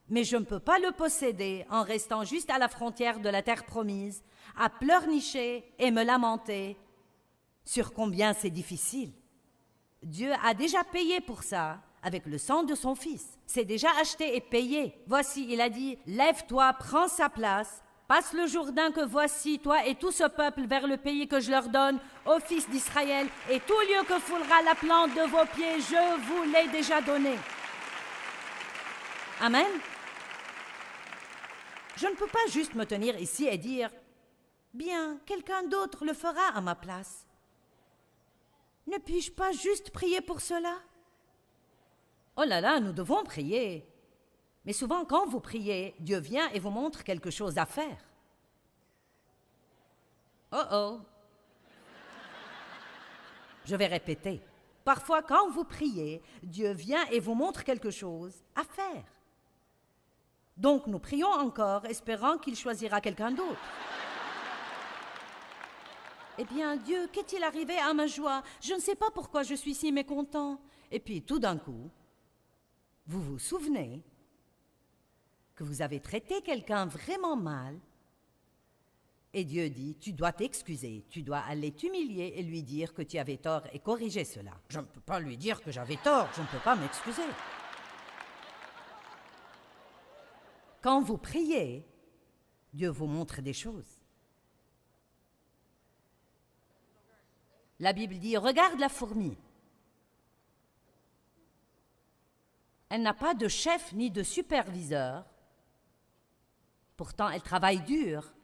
mais je ne peux pas le posséder en restant juste à la frontière de la terre promise, à pleurnicher et me lamenter sur combien c'est difficile. Dieu a déjà payé pour ça avec le sang de son Fils. C'est déjà acheté et payé. Voici, il a dit, lève-toi, prends sa place, passe le Jourdain que voici, toi et tout ce peuple, vers le pays que je leur donne, aux fils d'Israël, et tout lieu que foulera la plante de vos pieds, je vous l'ai déjà donné. Amen. Je ne peux pas juste me tenir ici et dire, bien, quelqu'un d'autre le fera à ma place. Ne puis-je pas juste prier pour cela? Oh là là, nous devons prier. Mais souvent, quand vous priez, Dieu vient et vous montre quelque chose à faire. Oh oh. Je vais répéter. Parfois, quand vous priez, Dieu vient et vous montre quelque chose à faire. Donc, nous prions encore, espérant qu'il choisira quelqu'un d'autre. Eh bien, Dieu, qu'est-il arrivé à ma joie? Je ne sais pas pourquoi je suis si mécontent. Et puis, tout d'un coup, vous vous souvenez que vous avez traité quelqu'un vraiment mal. Et Dieu dit, tu dois t'excuser, tu dois aller t'humilier et lui dire que tu avais tort et corriger cela. Je ne peux pas lui dire que j'avais tort, je ne peux pas m'excuser. Quand vous priez, Dieu vous montre des choses. La Bible dit, regarde la fourmi. Elle n'a pas de chef ni de superviseur. Pourtant, elle travaille dur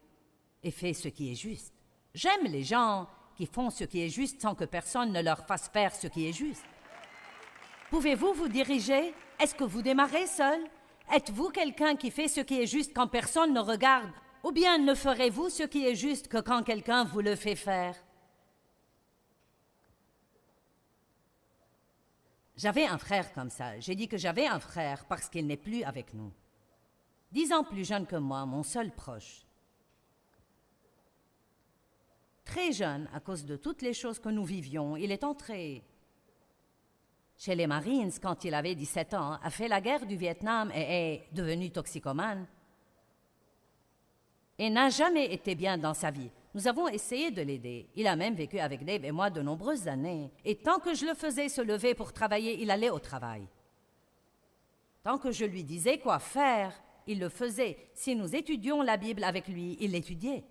et fait ce qui est juste. J'aime les gens qui font ce qui est juste sans que personne ne leur fasse faire ce qui est juste. Pouvez-vous vous diriger? Est-ce que vous démarrez seul? Êtes-vous quelqu'un qui fait ce qui est juste quand personne ne regarde? Ou bien ne ferez-vous ce qui est juste que quand quelqu'un vous le fait faire? J'avais un frère comme ça. J'ai dit que j'avais un frère parce qu'il n'est plus avec nous. 10 ans plus jeune que moi, mon seul proche. Très jeune, à cause de toutes les choses que nous vivions, il est entré chez les Marines quand il avait 17 ans, a fait la guerre du Vietnam et est devenu toxicomane. Et n'a jamais été bien dans sa vie. Nous avons essayé de l'aider. Il a même vécu avec Dave et moi de nombreuses années. Et tant que je le faisais se lever pour travailler, il allait au travail. Tant que je lui disais quoi faire, il le faisait. Si nous étudions la Bible avec lui, il l'étudiait.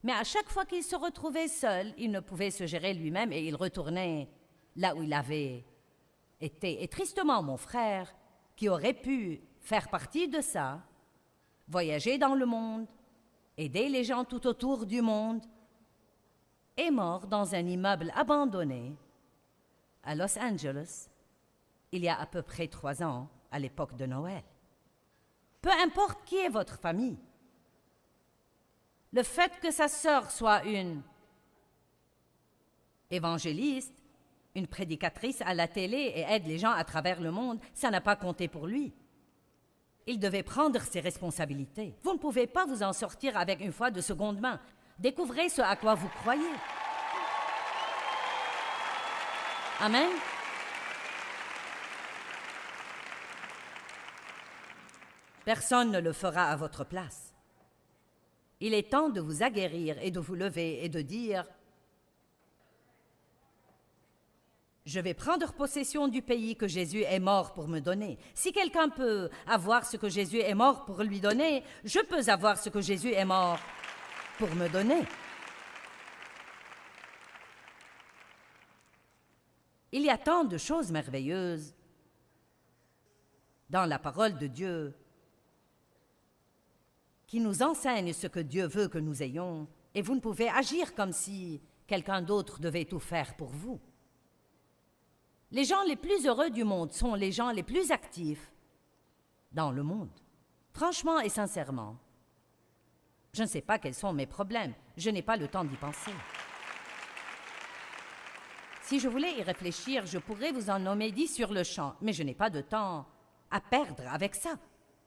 Mais à chaque fois qu'il se retrouvait seul, il ne pouvait se gérer lui-même et il retournait là où il avait été. Et tristement, mon frère, qui aurait pu faire partie de ça, voyager dans le monde, aider les gens tout autour du monde, est mort dans un immeuble abandonné à Los Angeles il y a à peu près 3 ans, à l'époque de Noël. Peu importe qui est votre famille, le fait que sa sœur soit une évangéliste, une prédicatrice à la télé et aide les gens à travers le monde, ça n'a pas compté pour lui. Il devait prendre ses responsabilités. Vous ne pouvez pas vous en sortir avec une foi de seconde main. Découvrez ce à quoi vous croyez. Amen. Personne ne le fera à votre place. Il est temps de vous aguerrir et de vous lever et de dire « Je vais prendre possession du pays que Jésus est mort pour me donner. Si quelqu'un peut avoir ce que Jésus est mort pour lui donner, je peux avoir ce que Jésus est mort pour me donner. » Il y a tant de choses merveilleuses dans la parole de Dieu qui nous enseigne ce que Dieu veut que nous ayons, et vous ne pouvez agir comme si quelqu'un d'autre devait tout faire pour vous. Les gens les plus heureux du monde sont les gens les plus actifs dans le monde. Franchement et sincèrement, je ne sais pas quels sont mes problèmes, je n'ai pas le temps d'y penser. Si je voulais y réfléchir, je pourrais vous en nommer 10 sur le champ, mais je n'ai pas de temps à perdre avec ça.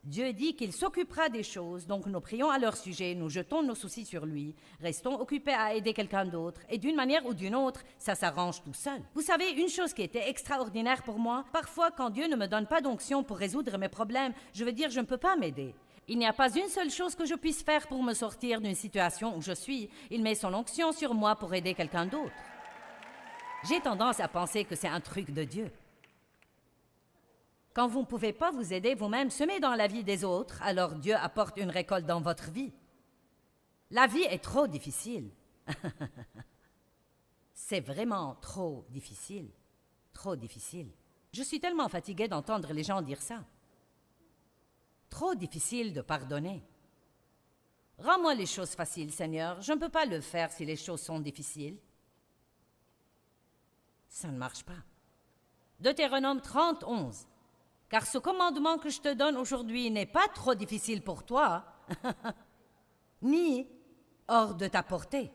Dieu dit qu'il s'occupera des choses, donc nous prions à leur sujet, nous jetons nos soucis sur lui, restons occupés à aider quelqu'un d'autre, et d'une manière ou d'une autre, ça s'arrange tout seul. Vous savez, une chose qui était extraordinaire pour moi, parfois quand Dieu ne me donne pas d'onction pour résoudre mes problèmes, je veux dire je ne peux pas m'aider. Il n'y a pas une seule chose que je puisse faire pour me sortir d'une situation où je suis. Il met son onction sur moi pour aider quelqu'un d'autre. J'ai tendance à penser que c'est un truc de Dieu. Quand vous ne pouvez pas vous aider vous-même, semez dans la vie des autres, alors Dieu apporte une récolte dans votre vie. La vie est trop difficile. C'est vraiment trop difficile. Trop difficile. Je suis tellement fatiguée d'entendre les gens dire ça. Trop difficile de pardonner. Rends-moi les choses faciles, Seigneur. Je ne peux pas le faire si les choses sont difficiles. Ça ne marche pas. Deutéronome 30, 11. Car ce commandement que je te donne aujourd'hui n'est pas trop difficile pour toi, ni hors de ta portée.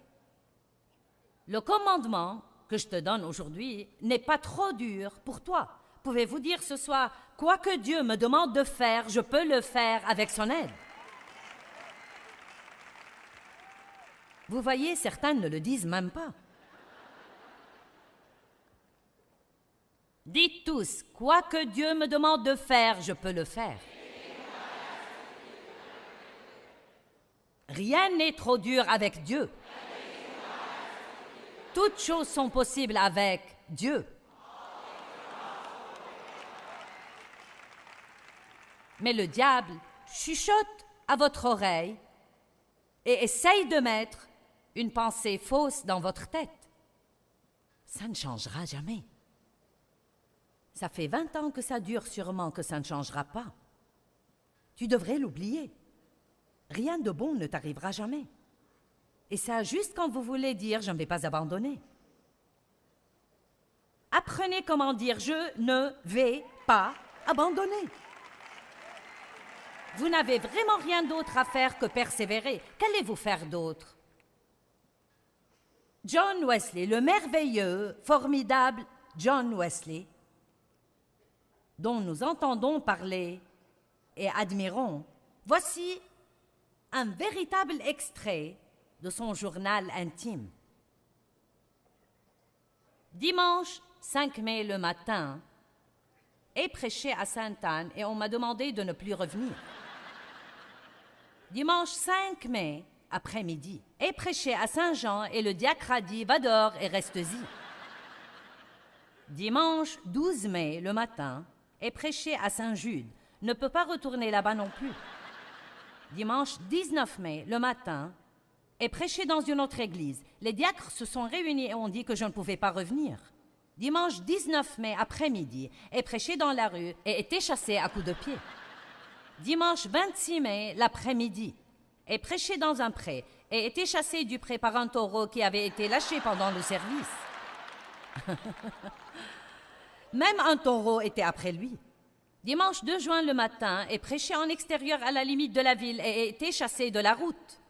Le commandement que je te donne aujourd'hui n'est pas trop dur pour toi. Pouvez-vous dire ce soir, quoi que Dieu me demande de faire, je peux le faire avec son aide. Vous voyez, certains ne le disent même pas. Dites tous, quoi que Dieu me demande de faire, je peux le faire. Rien n'est trop dur avec Dieu. Toutes choses sont possibles avec Dieu. Mais le diable chuchote à votre oreille et essaye de mettre une pensée fausse dans votre tête. Ça ne changera jamais. Ça fait 20 ans que ça dure, sûrement que ça ne changera pas. Tu devrais l'oublier. Rien de bon ne t'arrivera jamais. Et ça, juste quand vous voulez dire « je ne vais pas abandonner ». Apprenez comment dire « je ne vais pas abandonner ». Vous n'avez vraiment rien d'autre à faire que persévérer. Qu'allez-vous faire d'autre? John Wesley, le merveilleux, formidable John Wesley, dont nous entendons parler et admirons, voici un véritable extrait de son journal intime. Dimanche 5 mai le matin, ai prêché à Sainte-Anne et on m'a demandé de ne plus revenir. Dimanche 5 mai, après-midi, ai prêché à Saint-Jean et le diacre a dit « Va dehors et reste-y ». Dimanche 12 mai, le matin, ai prêché à Saint-Jude, ne peut pas retourner là-bas non plus. Dimanche 19 mai, le matin, ai prêché dans une autre église. Les diacres se sont réunis et ont dit que je ne pouvais pas revenir. Dimanche 19 mai, après-midi, ai prêché dans la rue et été chassé à coups de pied. Dimanche 26 mai, l'après-midi, ai prêché dans un pré et été chassé du pré par un taureau qui avait été lâché pendant le service. Même un taureau était après lui. Dimanche 2 juin le matin, ai prêché en extérieur à la limite de la ville et été chassé de la route.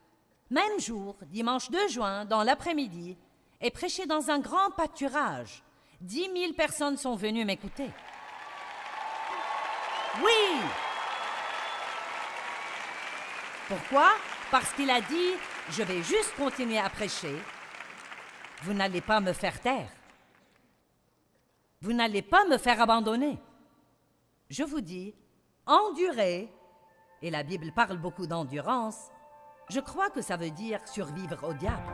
Même jour, dimanche 2 juin, dans l'après-midi, ai prêché dans un grand pâturage. 10 000 personnes sont venues m'écouter. Oui! Pourquoi? Parce qu'il a dit, je vais juste continuer à prêcher. Vous n'allez pas me faire taire. Vous n'allez pas me faire abandonner. Je vous dis, endurer, et la Bible parle beaucoup d'endurance, je crois que ça veut dire survivre au diable.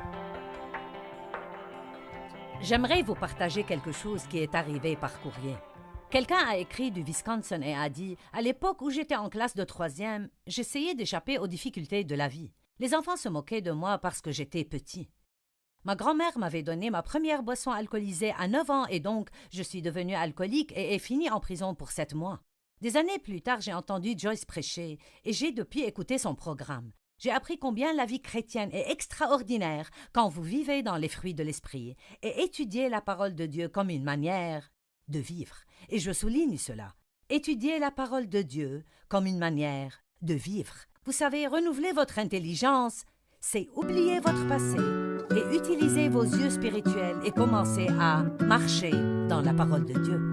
J'aimerais vous partager quelque chose qui est arrivé par courrier. Quelqu'un a écrit du Wisconsin et a dit « À l'époque où j'étais en classe de 3e, j'essayais d'échapper aux difficultés de la vie. Les enfants se moquaient de moi parce que j'étais petit. Ma grand-mère m'avait donné ma première boisson alcoolisée à 9 ans et donc je suis devenu alcoolique et ai fini en prison pour 7 mois. Des années plus tard, j'ai entendu Joyce prêcher et j'ai depuis écouté son programme. J'ai appris combien la vie chrétienne est extraordinaire quand vous vivez dans les fruits de l'esprit et étudiez la parole de Dieu comme une manière de vivre. Et je souligne cela. Étudiez la parole de Dieu comme une manière de vivre. Vous savez, renouveler votre intelligence, c'est oublier votre passé et utiliser vos yeux spirituels et commencer à marcher dans la parole de Dieu.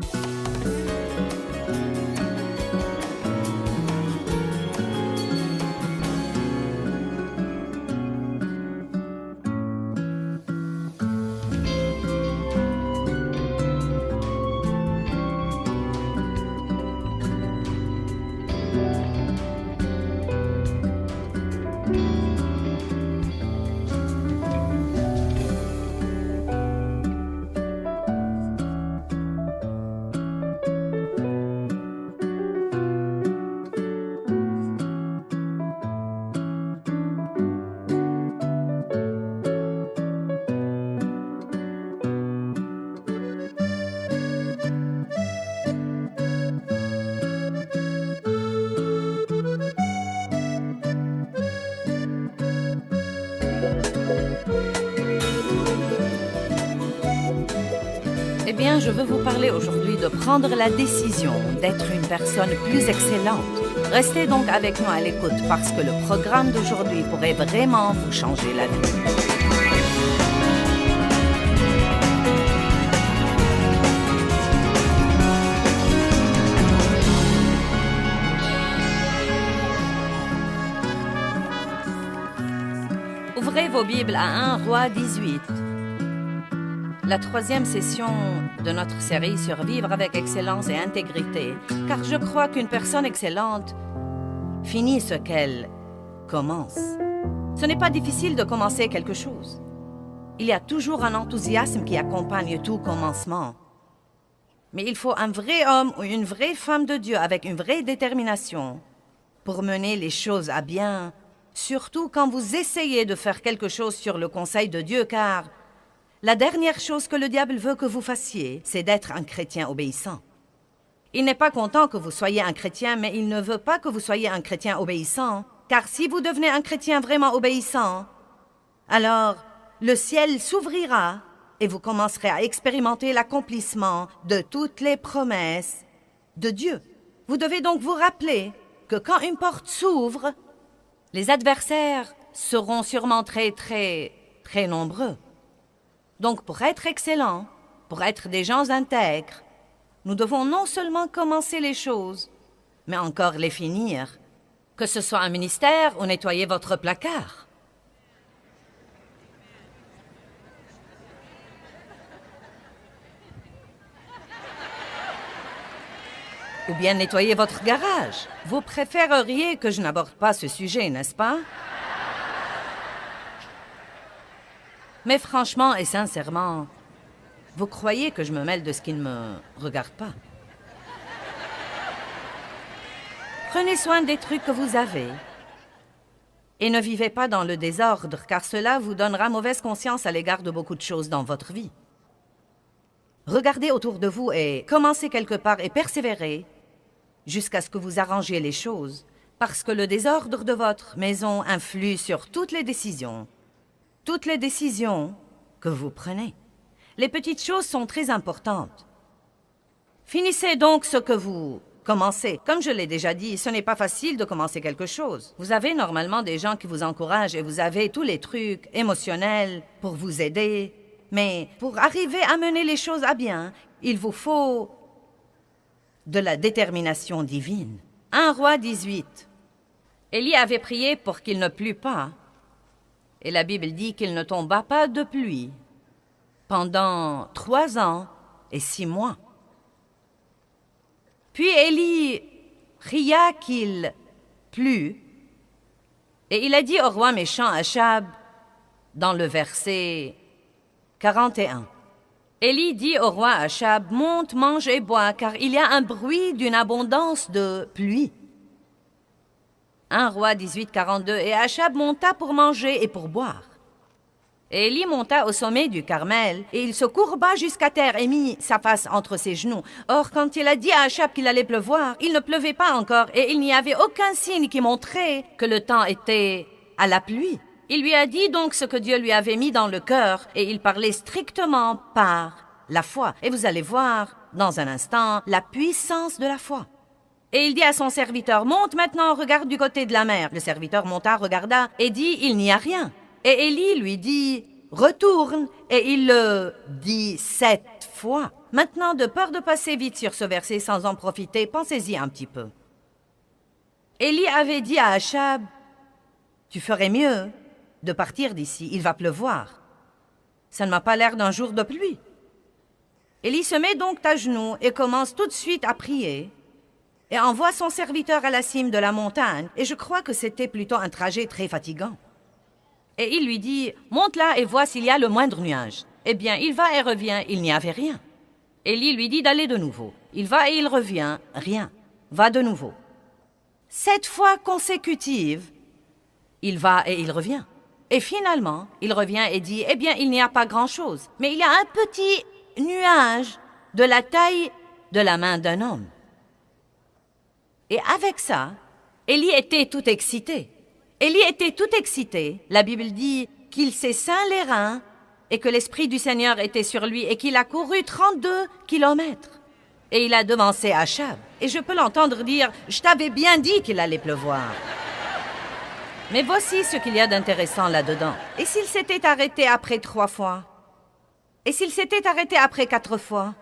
bien, je veux vous parler aujourd'hui de prendre la décision d'être une personne plus excellente. Restez donc avec nous à l'écoute parce que le programme d'aujourd'hui pourrait vraiment vous changer la vie. Ouvrez vos Bibles à 1 Roi 18. La troisième session de notre série sur Vivre avec excellence et intégrité, car je crois qu'une personne excellente finit ce qu'elle commence. Ce n'est pas difficile de commencer quelque chose. Il y a toujours un enthousiasme qui accompagne tout commencement. Mais il faut un vrai homme ou une vraie femme de Dieu avec une vraie détermination pour mener les choses à bien, surtout quand vous essayez de faire quelque chose sur le conseil de Dieu, car la dernière chose que le diable veut que vous fassiez, c'est d'être un chrétien obéissant. Il n'est pas content que vous soyez un chrétien, mais il ne veut pas que vous soyez un chrétien obéissant, car si vous devenez un chrétien vraiment obéissant, alors le ciel s'ouvrira et vous commencerez à expérimenter l'accomplissement de toutes les promesses de Dieu. Vous devez donc vous rappeler que quand une porte s'ouvre, les adversaires seront sûrement très nombreux. Donc, pour être excellents, pour être des gens intègres, nous devons non seulement commencer les choses, mais encore les finir. Que ce soit un ministère ou nettoyer votre placard. Ou bien nettoyer votre garage. Vous préféreriez que je n'aborde pas ce sujet, n'est-ce pas? Mais franchement et sincèrement, vous croyez que je me mêle de ce qui ne me regarde pas? Prenez soin des trucs que vous avez et ne vivez pas dans le désordre, car cela vous donnera mauvaise conscience à l'égard de beaucoup de choses dans votre vie. Regardez autour de vous et commencez quelque part et persévérez jusqu'à ce que vous arrangiez les choses, parce que le désordre de votre maison influe sur toutes les décisions que vous prenez. Les petites choses sont très importantes. Finissez donc ce que vous commencez. Comme je l'ai déjà dit, ce n'est pas facile de commencer quelque chose. Vous avez normalement des gens qui vous encouragent et vous avez tous les trucs émotionnels pour vous aider. Mais pour arriver à mener les choses à bien, il vous faut de la détermination divine. 1 Roi 18. Élie avait prié pour qu'il ne plût pas. Et la Bible dit qu'il ne tomba pas de pluie pendant 3 ans et 6 mois. Puis Élie pria qu'il plût, et il a dit au roi méchant Achab, dans le verset 41. Élie dit au roi Achab, « Monte, mange et bois, car il y a un bruit d'une abondance de pluie. » 1 Roi 18, 42. Et Achab monta pour manger et pour boire. Et Élie monta au sommet du Carmel, et il se courba jusqu'à terre et mit sa face entre ses genoux. Or, quand il a dit à Achab qu'il allait pleuvoir, il ne pleuvait pas encore, et il n'y avait aucun signe qui montrait que le temps était à la pluie. Il lui a dit donc ce que Dieu lui avait mis dans le cœur, et il parlait strictement par la foi. Et vous allez voir, dans un instant, la puissance de la foi. Et il dit à son serviteur, « Monte maintenant, regarde du côté de la mer. » Le serviteur monta, regarda, et dit, « Il n'y a rien. » Et Élie lui dit, « Retourne. » Et il le dit 7 fois. Maintenant, de peur de passer vite sur ce verset sans en profiter, pensez-y un petit peu. Élie avait dit à Achab, « Tu ferais mieux de partir d'ici, il va pleuvoir. Ça ne m'a pas l'air d'un jour de pluie. » Élie se met donc à genoux et commence tout de suite à prier et envoie son serviteur à la cime de la montagne, et je crois que c'était plutôt un trajet très fatigant. Et il lui dit, « Monte là et vois s'il y a le moindre nuage. » Eh bien, il va et revient, il n'y avait rien. Élie lui dit d'aller de nouveau. Il va et il revient, rien. Va de nouveau. 7 fois consécutives, il va et il revient. Et finalement, il revient et dit, « Eh bien, il n'y a pas grand-chose, mais il y a un petit nuage de la taille de la main d'un homme. » Et avec ça, Élie était tout excité. Élie était tout excité. La Bible dit qu'il s'est ceint les reins et que l'Esprit du Seigneur était sur lui et qu'il a couru 32 kilomètres. Et il a devancé Achab. Et je peux l'entendre dire « Je t'avais bien dit qu'il allait pleuvoir ». Mais voici ce qu'il y a d'intéressant là-dedans. Et s'il s'était arrêté après 3 fois? Et s'il s'était arrêté après 4 fois?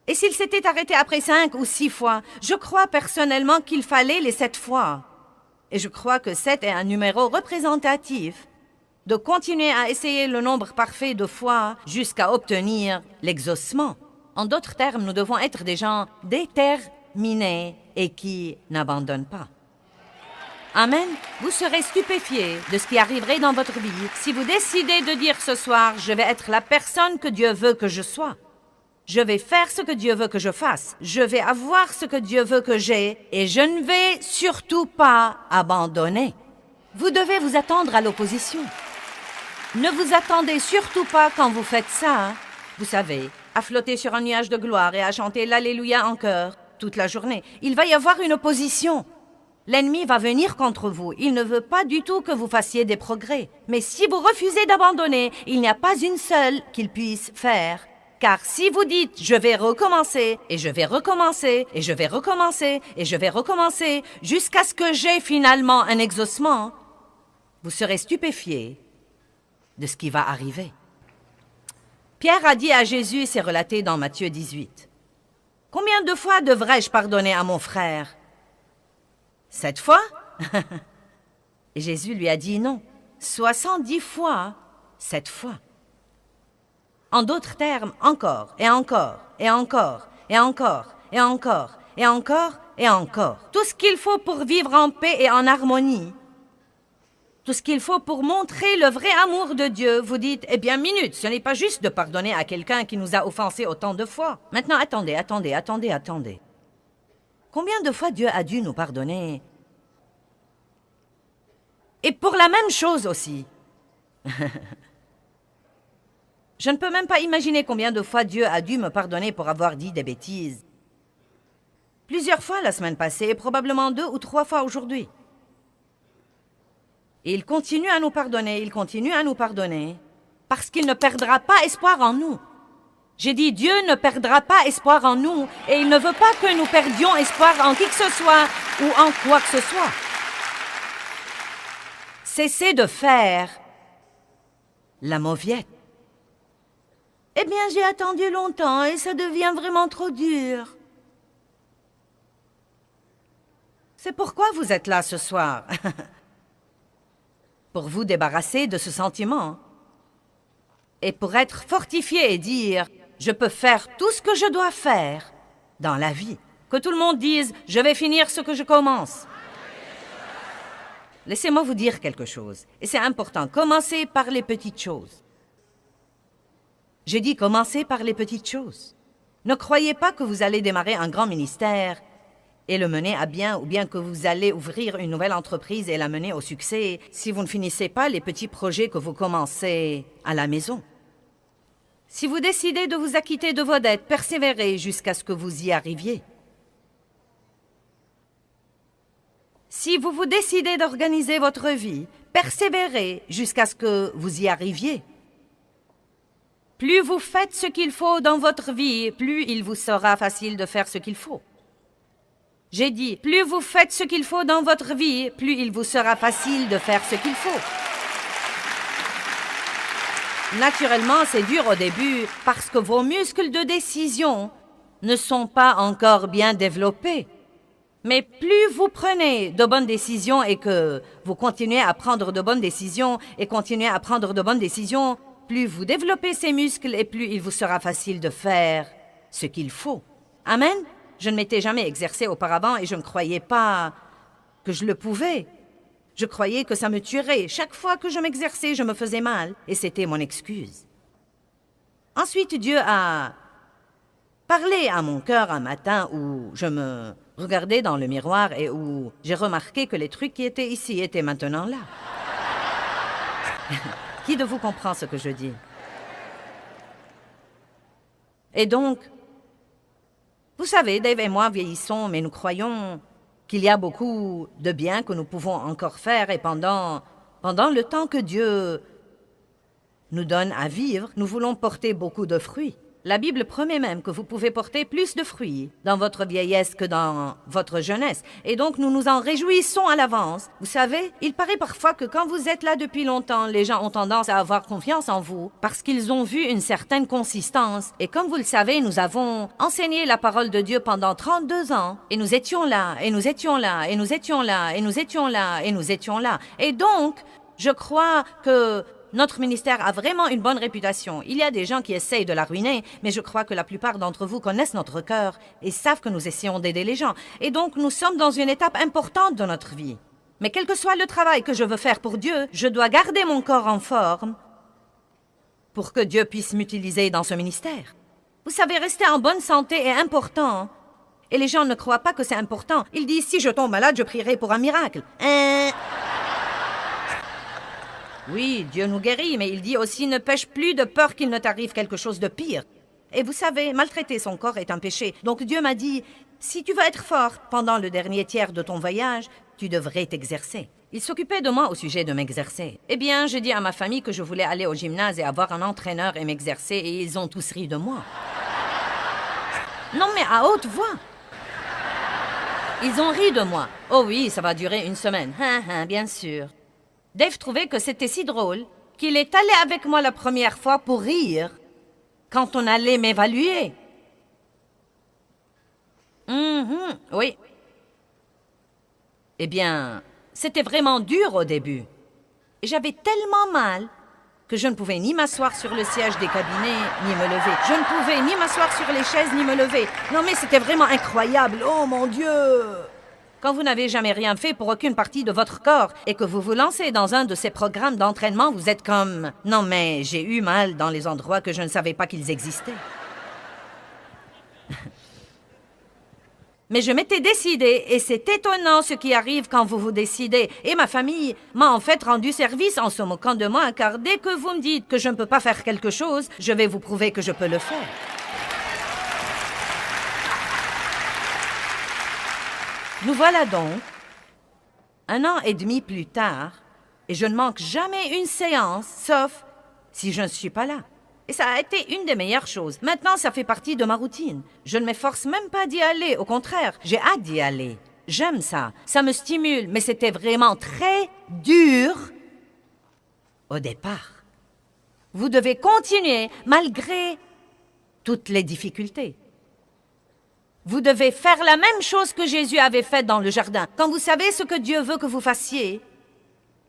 Et s'il s'était arrêté après 5 ou 6 fois? Je crois personnellement qu'il fallait les 7 fois. Et je crois que 7 est un numéro représentatif de continuer à essayer le nombre parfait de fois jusqu'à obtenir l'exaucement. En d'autres termes, nous devons être des gens déterminés et qui n'abandonnent pas. Amen. Vous serez stupéfiés de ce qui arriverait dans votre vie si vous décidez de dire ce soir « Je vais être la personne que Dieu veut que je sois. Je vais faire ce que Dieu veut que je fasse. Je vais avoir ce que Dieu veut que j'ai et je ne vais surtout pas abandonner. » Vous devez vous attendre à l'opposition. Ne vous attendez surtout pas quand vous faites ça, vous savez, à flotter sur un nuage de gloire et à chanter l'Alléluia en chœur toute la journée. Il va y avoir une opposition. L'ennemi va venir contre vous. Il ne veut pas du tout que vous fassiez des progrès. Mais si vous refusez d'abandonner, il n'y a pas une seule qu'il puisse faire. Car si vous dites « je vais recommencer, et je vais recommencer, et je vais recommencer, et je vais recommencer, jusqu'à ce que j'ai finalement un exaucement », vous serez stupéfiés de ce qui va arriver. Pierre a dit à Jésus, c'est relaté dans Matthieu 18, « Combien de fois devrais-je pardonner à mon frère? 7 fois? » Et Jésus lui a dit non, 70 fois, 7 fois. En d'autres termes, encore, et encore, et encore, et encore, et encore, et encore, et encore. Tout ce qu'il faut pour vivre en paix et en harmonie. Tout ce qu'il faut pour montrer le vrai amour de Dieu. Vous dites, eh bien, minute, ce n'est pas juste de pardonner à quelqu'un qui nous a offensés autant de fois. Maintenant, attendez. Combien de fois Dieu a dû nous pardonner? Et pour la même chose aussi. Je ne peux même pas imaginer combien de fois Dieu a dû me pardonner pour avoir dit des bêtises. Plusieurs fois la semaine passée et probablement 2 ou 3 fois aujourd'hui. Et il continue à nous pardonner, parce qu'il ne perdra pas espoir en nous. J'ai dit, Dieu ne perdra pas espoir en nous, et il ne veut pas que nous perdions espoir en qui que ce soit ou en quoi que ce soit. Cessez de faire la mauviette. Eh bien, j'ai attendu longtemps et ça devient vraiment trop dur. C'est pourquoi vous êtes là ce soir. Pour vous débarrasser de ce sentiment. Et pour être fortifié et dire, je peux faire tout ce que je dois faire dans la vie. Que tout le monde dise, je vais finir ce que je commence. Laissez-moi vous dire quelque chose. Et c'est important, commencez par les petites choses. J'ai dit commencez par les petites choses. Ne croyez pas que vous allez démarrer un grand ministère et le mener à bien, ou bien que vous allez ouvrir une nouvelle entreprise et la mener au succès si vous ne finissez pas les petits projets que vous commencez à la maison. Si vous décidez de vous acquitter de vos dettes, persévérez jusqu'à ce que vous y arriviez. Si vous décidez d'organiser votre vie, persévérez jusqu'à ce que vous y arriviez. Plus vous faites ce qu'il faut dans votre vie, plus il vous sera facile de faire ce qu'il faut. J'ai dit, plus vous faites ce qu'il faut dans votre vie, plus il vous sera facile de faire ce qu'il faut. Naturellement, c'est dur au début parce que vos muscles de décision ne sont pas encore bien développés. Mais plus vous prenez de bonnes décisions et que vous continuez à prendre de bonnes décisions et continuez à prendre de bonnes décisions, plus vous développez ces muscles et plus il vous sera facile de faire ce qu'il faut. Amen? Je ne m'étais jamais exercée auparavant et je ne croyais pas que je le pouvais. Je croyais que ça me tuerait. Chaque fois que je m'exerçais, je me faisais mal et c'était mon excuse. Ensuite, Dieu a parlé à mon cœur un matin où je me regardais dans le miroir et où j'ai remarqué que les trucs qui étaient ici étaient maintenant là. Qui de vous comprend ce que je dis? Et donc, vous savez, Dave et moi vieillissons, mais nous croyons qu'il y a beaucoup de bien que nous pouvons encore faire et pendant le temps que Dieu nous donne à vivre, nous voulons porter beaucoup de fruits. La Bible promet même que vous pouvez porter plus de fruits dans votre vieillesse que dans votre jeunesse. Et donc, nous nous en réjouissons à l'avance. Vous savez, il paraît parfois que quand vous êtes là depuis longtemps, les gens ont tendance à avoir confiance en vous parce qu'ils ont vu une certaine consistance. Et comme vous le savez, nous avons enseigné la parole de Dieu pendant 32 ans. Et nous étions là, et nous étions là, et nous étions là, et nous étions là, et nous étions là. Et donc, je crois que notre ministère a vraiment une bonne réputation. Il y a des gens qui essayent de la ruiner, mais je crois que la plupart d'entre vous connaissent notre cœur et savent que nous essayons d'aider les gens. Et donc, nous sommes dans une étape importante de notre vie. Mais quel que soit le travail que je veux faire pour Dieu, je dois garder mon corps en forme pour que Dieu puisse m'utiliser dans ce ministère. Vous savez, rester en bonne santé est important. Et les gens ne croient pas que c'est important. Ils disent, si je tombe malade, je prierai pour un miracle. Oui, Dieu nous guérit, mais il dit aussi ne pêche plus de peur qu'il ne t'arrive quelque chose de pire. Et vous savez, maltraiter son corps est un péché. Donc Dieu m'a dit, si tu veux être forte pendant le dernier tiers de ton voyage, tu devrais t'exercer. Il s'occupait de moi au sujet de m'exercer. Eh bien, j'ai dit à ma famille que je voulais aller au gymnase et avoir un entraîneur et m'exercer, et ils ont tous ri de moi. Non, mais à haute voix. Ils ont ri de moi. Oh oui, ça va durer une semaine. Bien sûr. Dave trouvait que c'était si drôle qu'il est allé avec moi la première fois pour rire quand on allait m'évaluer. Oui. Eh bien, c'était vraiment dur au début. Et j'avais tellement mal que je ne pouvais ni m'asseoir sur le siège des cabinets, ni me lever. Je ne pouvais ni m'asseoir sur les chaises, ni me lever. Non, mais c'était vraiment incroyable. Oh, mon Dieu! Quand vous n'avez jamais rien fait pour aucune partie de votre corps et que vous vous lancez dans un de ces programmes d'entraînement, vous êtes comme « Non, mais j'ai eu mal dans les endroits que je ne savais pas qu'ils existaient. » Mais je m'étais décidée, et c'est étonnant ce qui arrive quand vous vous décidez. Et ma famille m'a en fait rendu service en se moquant de moi, car dès que vous me dites que je ne peux pas faire quelque chose, je vais vous prouver que je peux le faire. Nous voilà donc, 1 an et demi plus tard, et je ne manque jamais une séance, sauf si je ne suis pas là. Et ça a été une des meilleures choses. Maintenant, ça fait partie de ma routine. Je ne m'efforce même pas d'y aller, au contraire, j'ai hâte d'y aller. J'aime ça, ça me stimule, mais c'était vraiment très dur au départ. Vous devez continuer malgré toutes les difficultés. Vous devez faire la même chose que Jésus avait faite dans le jardin. Quand vous savez ce que Dieu veut que vous fassiez,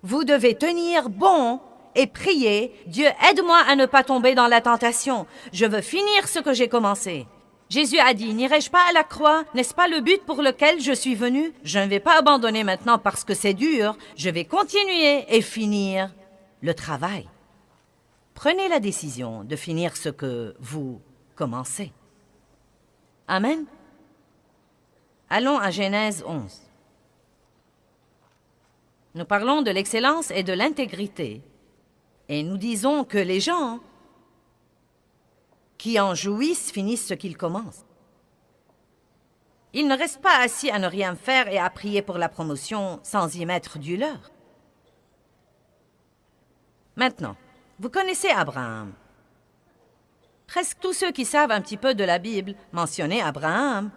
vous devez tenir bon et prier. Dieu, aide-moi à ne pas tomber dans la tentation. Je veux finir ce que j'ai commencé. Jésus a dit, n'irai-je pas à la croix? N'est-ce pas le but pour lequel je suis venu? Je ne vais pas abandonner maintenant parce que c'est dur. Je vais continuer et finir le travail. Prenez la décision de finir ce que vous commencez. Amen. Allons à Genèse 11. Nous parlons de l'excellence et de l'intégrité. Et nous disons que les gens qui en jouissent finissent ce qu'ils commencent. Ils ne restent pas assis à ne rien faire et à prier pour la promotion sans y mettre du leur. Maintenant, vous connaissez Abraham. Presque tous ceux qui savent un petit peu de la Bible mentionnaient Abraham.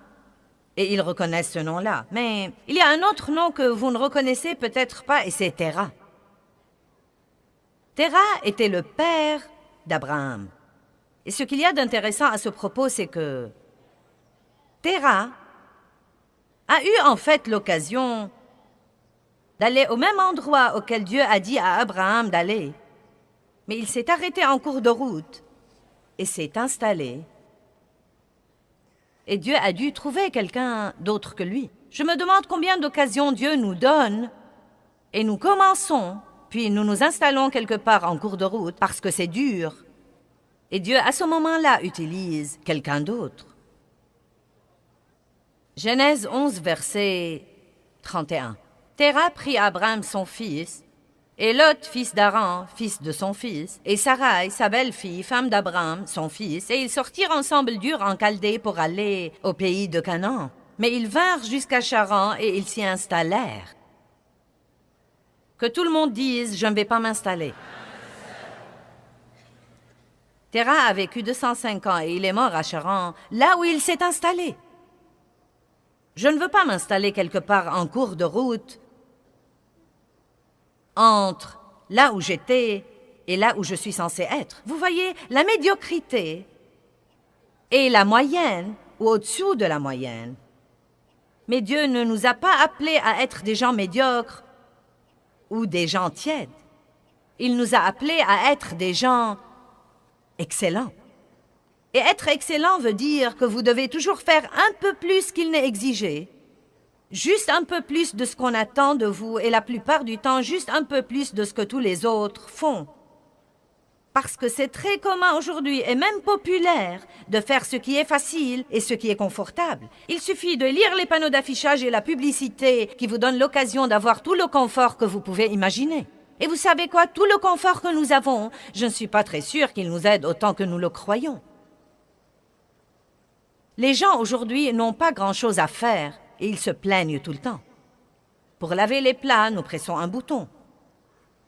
Et ils reconnaissent ce nom-là. Mais il y a un autre nom que vous ne reconnaissez peut-être pas, et c'est Terah. Terah était le père d'Abraham. Et ce qu'il y a d'intéressant à ce propos, c'est que Terah a eu en fait l'occasion d'aller au même endroit auquel Dieu a dit à Abraham d'aller. Mais il s'est arrêté en cours de route et s'est installé. Et Dieu a dû trouver quelqu'un d'autre que lui. Je me demande combien d'occasions Dieu nous donne et nous commençons, puis nous nous installons quelque part en cours de route parce que c'est dur. Et Dieu, à ce moment-là, utilise quelqu'un d'autre. Genèse 11, verset 31. Terah prit Abraham son fils, et Lot, fils d'Aran, fils de son fils, et Sarai, sa belle-fille, femme d'Abraham, son fils, et ils sortirent ensemble d'Ur en Chaldée pour aller au pays de Canaan. Mais ils vinrent jusqu'à Charan et ils s'y installèrent. Que tout le monde dise « Je ne vais pas m'installer ». Terah a vécu 205 ans et il est mort à Charan, là où il s'est installé. Je ne veux pas m'installer quelque part en cours de route, entre là où j'étais et là où je suis censé être. Vous voyez, la médiocrité et la moyenne, ou au-dessous de la moyenne. Mais Dieu ne nous a pas appelés à être des gens médiocres ou des gens tièdes. Il nous a appelés à être des gens excellents. Et être excellent veut dire que vous devez toujours faire un peu plus qu'il n'est exigé. Juste un peu plus de ce qu'on attend de vous et la plupart du temps, juste un peu plus de ce que tous les autres font. Parce que c'est très commun aujourd'hui et même populaire de faire ce qui est facile et ce qui est confortable. Il suffit de lire les panneaux d'affichage et la publicité qui vous donnent l'occasion d'avoir tout le confort que vous pouvez imaginer. Et vous savez quoi? Tout le confort que nous avons, je ne suis pas très sûre qu'il nous aide autant que nous le croyons. Les gens aujourd'hui n'ont pas grand-chose à faire et ils se plaignent tout le temps. Pour laver les plats, nous pressons un bouton.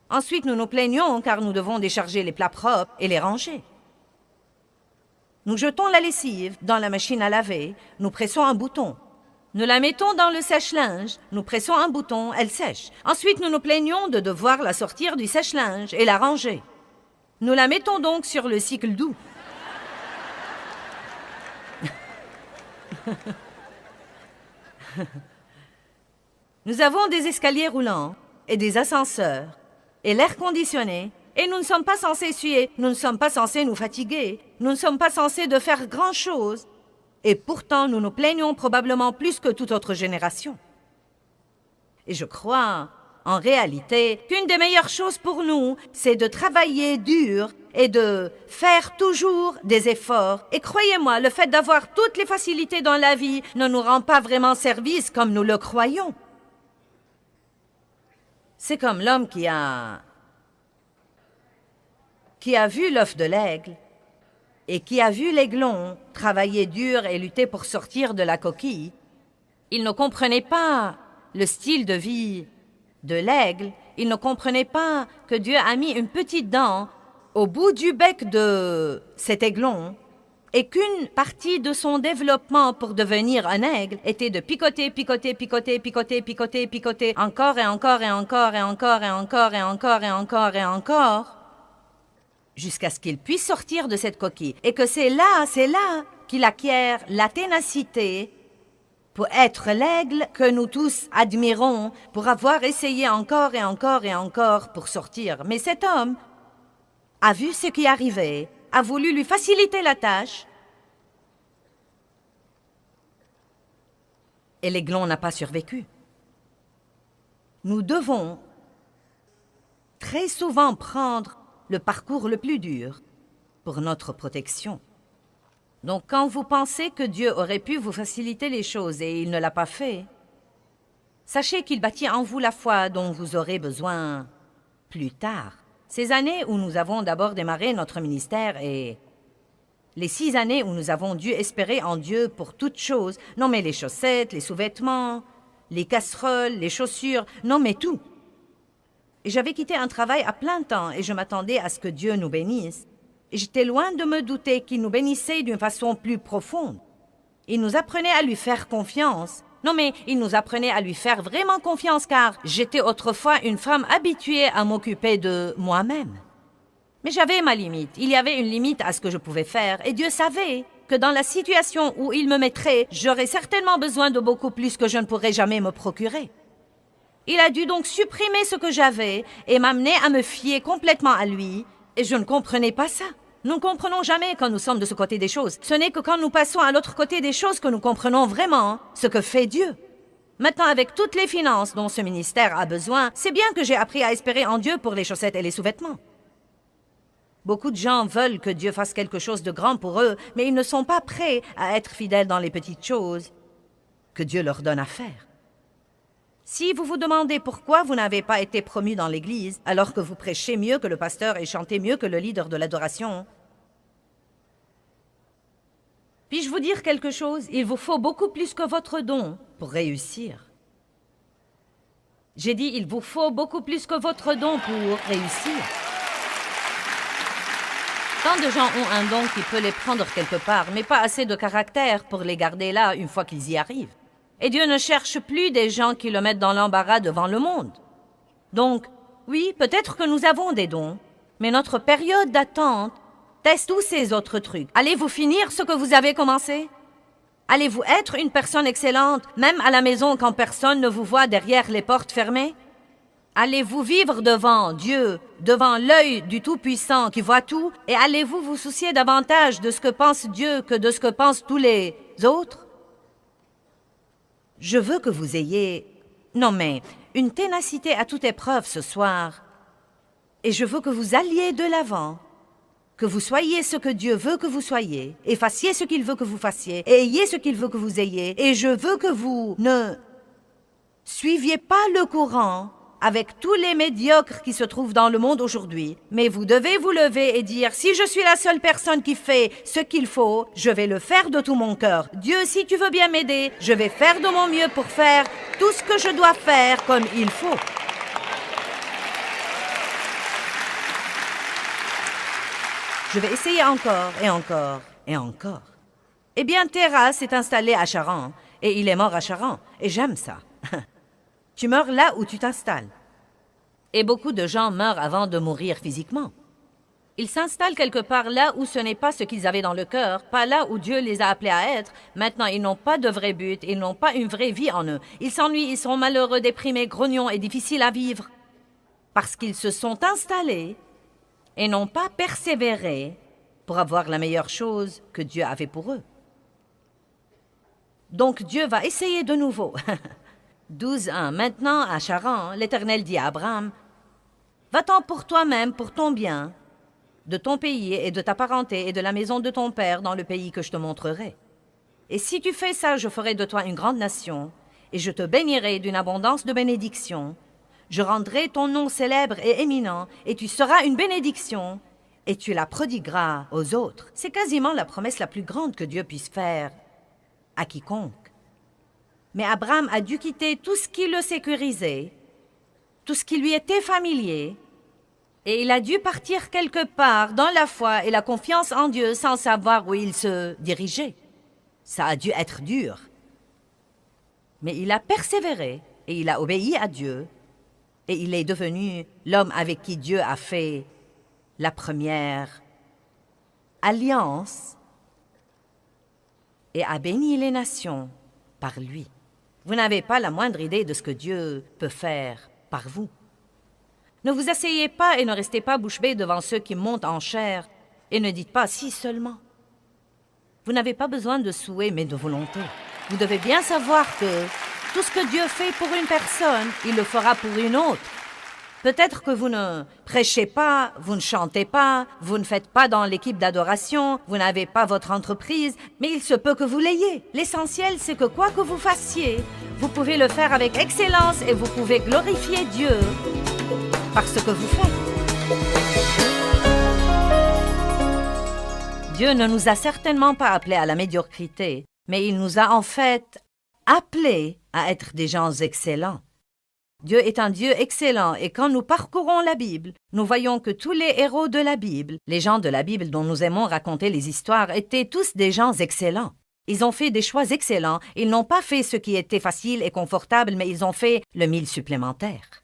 Ensuite, nous nous plaignons car nous devons décharger les plats propres et les ranger. Nous jetons la lessive dans la machine à laver, nous pressons un bouton. Nous la mettons dans le sèche-linge, nous pressons un bouton, elle sèche. Ensuite, nous nous plaignons de devoir la sortir du sèche-linge et la ranger. Nous la mettons donc sur le cycle doux. Nous avons des escaliers roulants et des ascenseurs et l'air conditionné et nous ne sommes pas censés suer, nous ne sommes pas censés nous fatiguer, nous ne sommes pas censés de faire grand-chose. Et pourtant, nous nous plaignons probablement plus que toute autre génération. Et je crois, en réalité, qu'une des meilleures choses pour nous, c'est de travailler dur et de faire toujours des efforts. Et croyez-moi, le fait d'avoir toutes les facilités dans la vie ne nous rend pas vraiment service comme nous le croyons. C'est comme l'homme qui a vu l'œuf de l'aigle et qui a vu l'aiglon travailler dur et lutter pour sortir de la coquille. Il ne comprenait pas le style de vie de l'aigle. Il ne comprenait pas que Dieu a mis une petite dent au bout du bec de cet aiglon et qu'une partie de son développement pour devenir un aigle était de picoter, picoter, picoter, picoter, picoter, picoter, encore et encore et encore et encore et encore et encore et encore et encore, jusqu'à ce qu'il puisse sortir de cette coquille. Et que c'est là qu'il acquiert la ténacité pour être l'aigle que nous tous admirons, pour avoir essayé encore et encore et encore pour sortir. Mais cet homme a vu ce qui arrivait, a voulu lui faciliter la tâche, et l'aiglon n'a pas survécu. Nous devons très souvent prendre le parcours le plus dur pour notre protection. Donc quand vous pensez que Dieu aurait pu vous faciliter les choses et il ne l'a pas fait, sachez qu'il bâtit en vous la foi dont vous aurez besoin plus tard. Ces années où nous avons d'abord démarré notre ministère et les 6 années où nous avons dû espérer en Dieu pour toutes choses, non mais les chaussettes, les sous-vêtements, les casseroles, les chaussures, non mais tout. Et j'avais quitté un travail à plein temps et je m'attendais à ce que Dieu nous bénisse. Et j'étais loin de me douter qu'il nous bénissait d'une façon plus profonde. Il nous apprenait à lui faire confiance. Non mais il nous apprenait à lui faire vraiment confiance car j'étais autrefois une femme habituée à m'occuper de moi-même. Mais j'avais ma limite. Il y avait une limite à ce que je pouvais faire et Dieu savait que dans la situation où il me mettrait, j'aurais certainement besoin de beaucoup plus que je ne pourrais jamais me procurer. Il a dû donc supprimer ce que j'avais et m'amener à me fier complètement à lui. Et je ne comprenais pas ça. Nous ne comprenons jamais quand nous sommes de ce côté des choses. Ce n'est que quand nous passons à l'autre côté des choses que nous comprenons vraiment ce que fait Dieu. Maintenant, avec toutes les finances dont ce ministère a besoin, c'est bien que j'ai appris à espérer en Dieu pour les chaussettes et les sous-vêtements. Beaucoup de gens veulent que Dieu fasse quelque chose de grand pour eux, mais ils ne sont pas prêts à être fidèles dans les petites choses que Dieu leur donne à faire. Si vous vous demandez pourquoi vous n'avez pas été promu dans l'Église, alors que vous prêchez mieux que le pasteur et chantez mieux que le leader de l'adoration, puis-je vous dire quelque chose? Il vous faut beaucoup plus que votre don pour réussir. J'ai dit, il vous faut beaucoup plus que votre don pour réussir. Tant de gens ont un don qui peut les prendre quelque part, mais pas assez de caractère pour les garder là une fois qu'ils y arrivent. Et Dieu ne cherche plus des gens qui le mettent dans l'embarras devant le monde. Donc, oui, peut-être que nous avons des dons, mais notre période d'attente teste tous ces autres trucs. Allez-vous finir ce que vous avez commencé? Allez-vous être une personne excellente, même à la maison quand personne ne vous voit derrière les portes fermées? Allez-vous vivre devant Dieu, devant l'œil du Tout-Puissant qui voit tout, et allez-vous vous soucier davantage de ce que pense Dieu que de ce que pensent tous les autres? Je veux que vous ayez, non mais, une ténacité à toute épreuve ce soir, et je veux que vous alliez de l'avant, que vous soyez ce que Dieu veut que vous soyez, et fassiez ce qu'il veut que vous fassiez, et ayez ce qu'il veut que vous ayez, et je veux que vous ne suiviez pas le courant avec tous les médiocres qui se trouvent dans le monde aujourd'hui, mais vous devez vous lever et dire, si je suis la seule personne qui fait ce qu'il faut, je vais le faire de tout mon cœur. Dieu, si tu veux bien m'aider, je vais faire de mon mieux pour faire tout ce que je dois faire comme il faut. Je vais essayer encore et encore et encore. Eh bien, Terra s'est installé à Charan, et il est mort à Charan, et j'aime ça. Tu meurs là où tu t'installes. Et beaucoup de gens meurent avant de mourir physiquement. Ils s'installent quelque part là où ce n'est pas ce qu'ils avaient dans le cœur, pas là où Dieu les a appelés à être. Maintenant, ils n'ont pas de vrai but, ils n'ont pas une vraie vie en eux. Ils s'ennuient, ils sont malheureux, déprimés, grognons et difficiles à vivre. Parce qu'ils se sont installés et n'ont pas persévéré pour avoir la meilleure chose que Dieu avait pour eux. Donc Dieu va essayer de nouveau. 12 ans. Maintenant, à Charan, l'Éternel dit à Abraham, « Va-t'en pour toi-même, pour ton bien, de ton pays et de ta parenté et de la maison de ton père dans le pays que je te montrerai. Et si tu fais ça, je ferai de toi une grande nation, et je te bénirai d'une abondance de bénédictions. Je rendrai ton nom célèbre et éminent, et tu seras une bénédiction, et tu la prodigueras aux autres. » C'est quasiment la promesse la plus grande que Dieu puisse faire à quiconque. Mais Abraham a dû quitter tout ce qui le sécurisait, tout ce qui lui était familier, et il a dû partir quelque part dans la foi et la confiance en Dieu sans savoir où il se dirigeait. Ça a dû être dur. Mais il a persévéré et il a obéi à Dieu, et il est devenu l'homme avec qui Dieu a fait la première alliance et a béni les nations par lui. Vous n'avez pas la moindre idée de ce que Dieu peut faire par vous. Ne vous asseyez pas et ne restez pas bouche bée devant ceux qui montent en chair et ne dites pas « si seulement ». Vous n'avez pas besoin de souhait, mais de volonté. Vous devez bien savoir que tout ce que Dieu fait pour une personne, il le fera pour une autre. Peut-être que vous ne prêchez pas, vous ne chantez pas, vous ne faites pas dans l'équipe d'adoration, vous n'avez pas votre entreprise, mais il se peut que vous l'ayez. L'essentiel, c'est que quoi que vous fassiez, vous pouvez le faire avec excellence et vous pouvez glorifier Dieu par ce que vous faites. Dieu ne nous a certainement pas appelés à la médiocrité, mais il nous a en fait appelés à être des gens excellents. Dieu est un Dieu excellent et quand nous parcourons la Bible, nous voyons que tous les héros de la Bible, les gens de la Bible dont nous aimons raconter les histoires, étaient tous des gens excellents. Ils ont fait des choix excellents, ils n'ont pas fait ce qui était facile et confortable, mais ils ont fait le mille supplémentaire.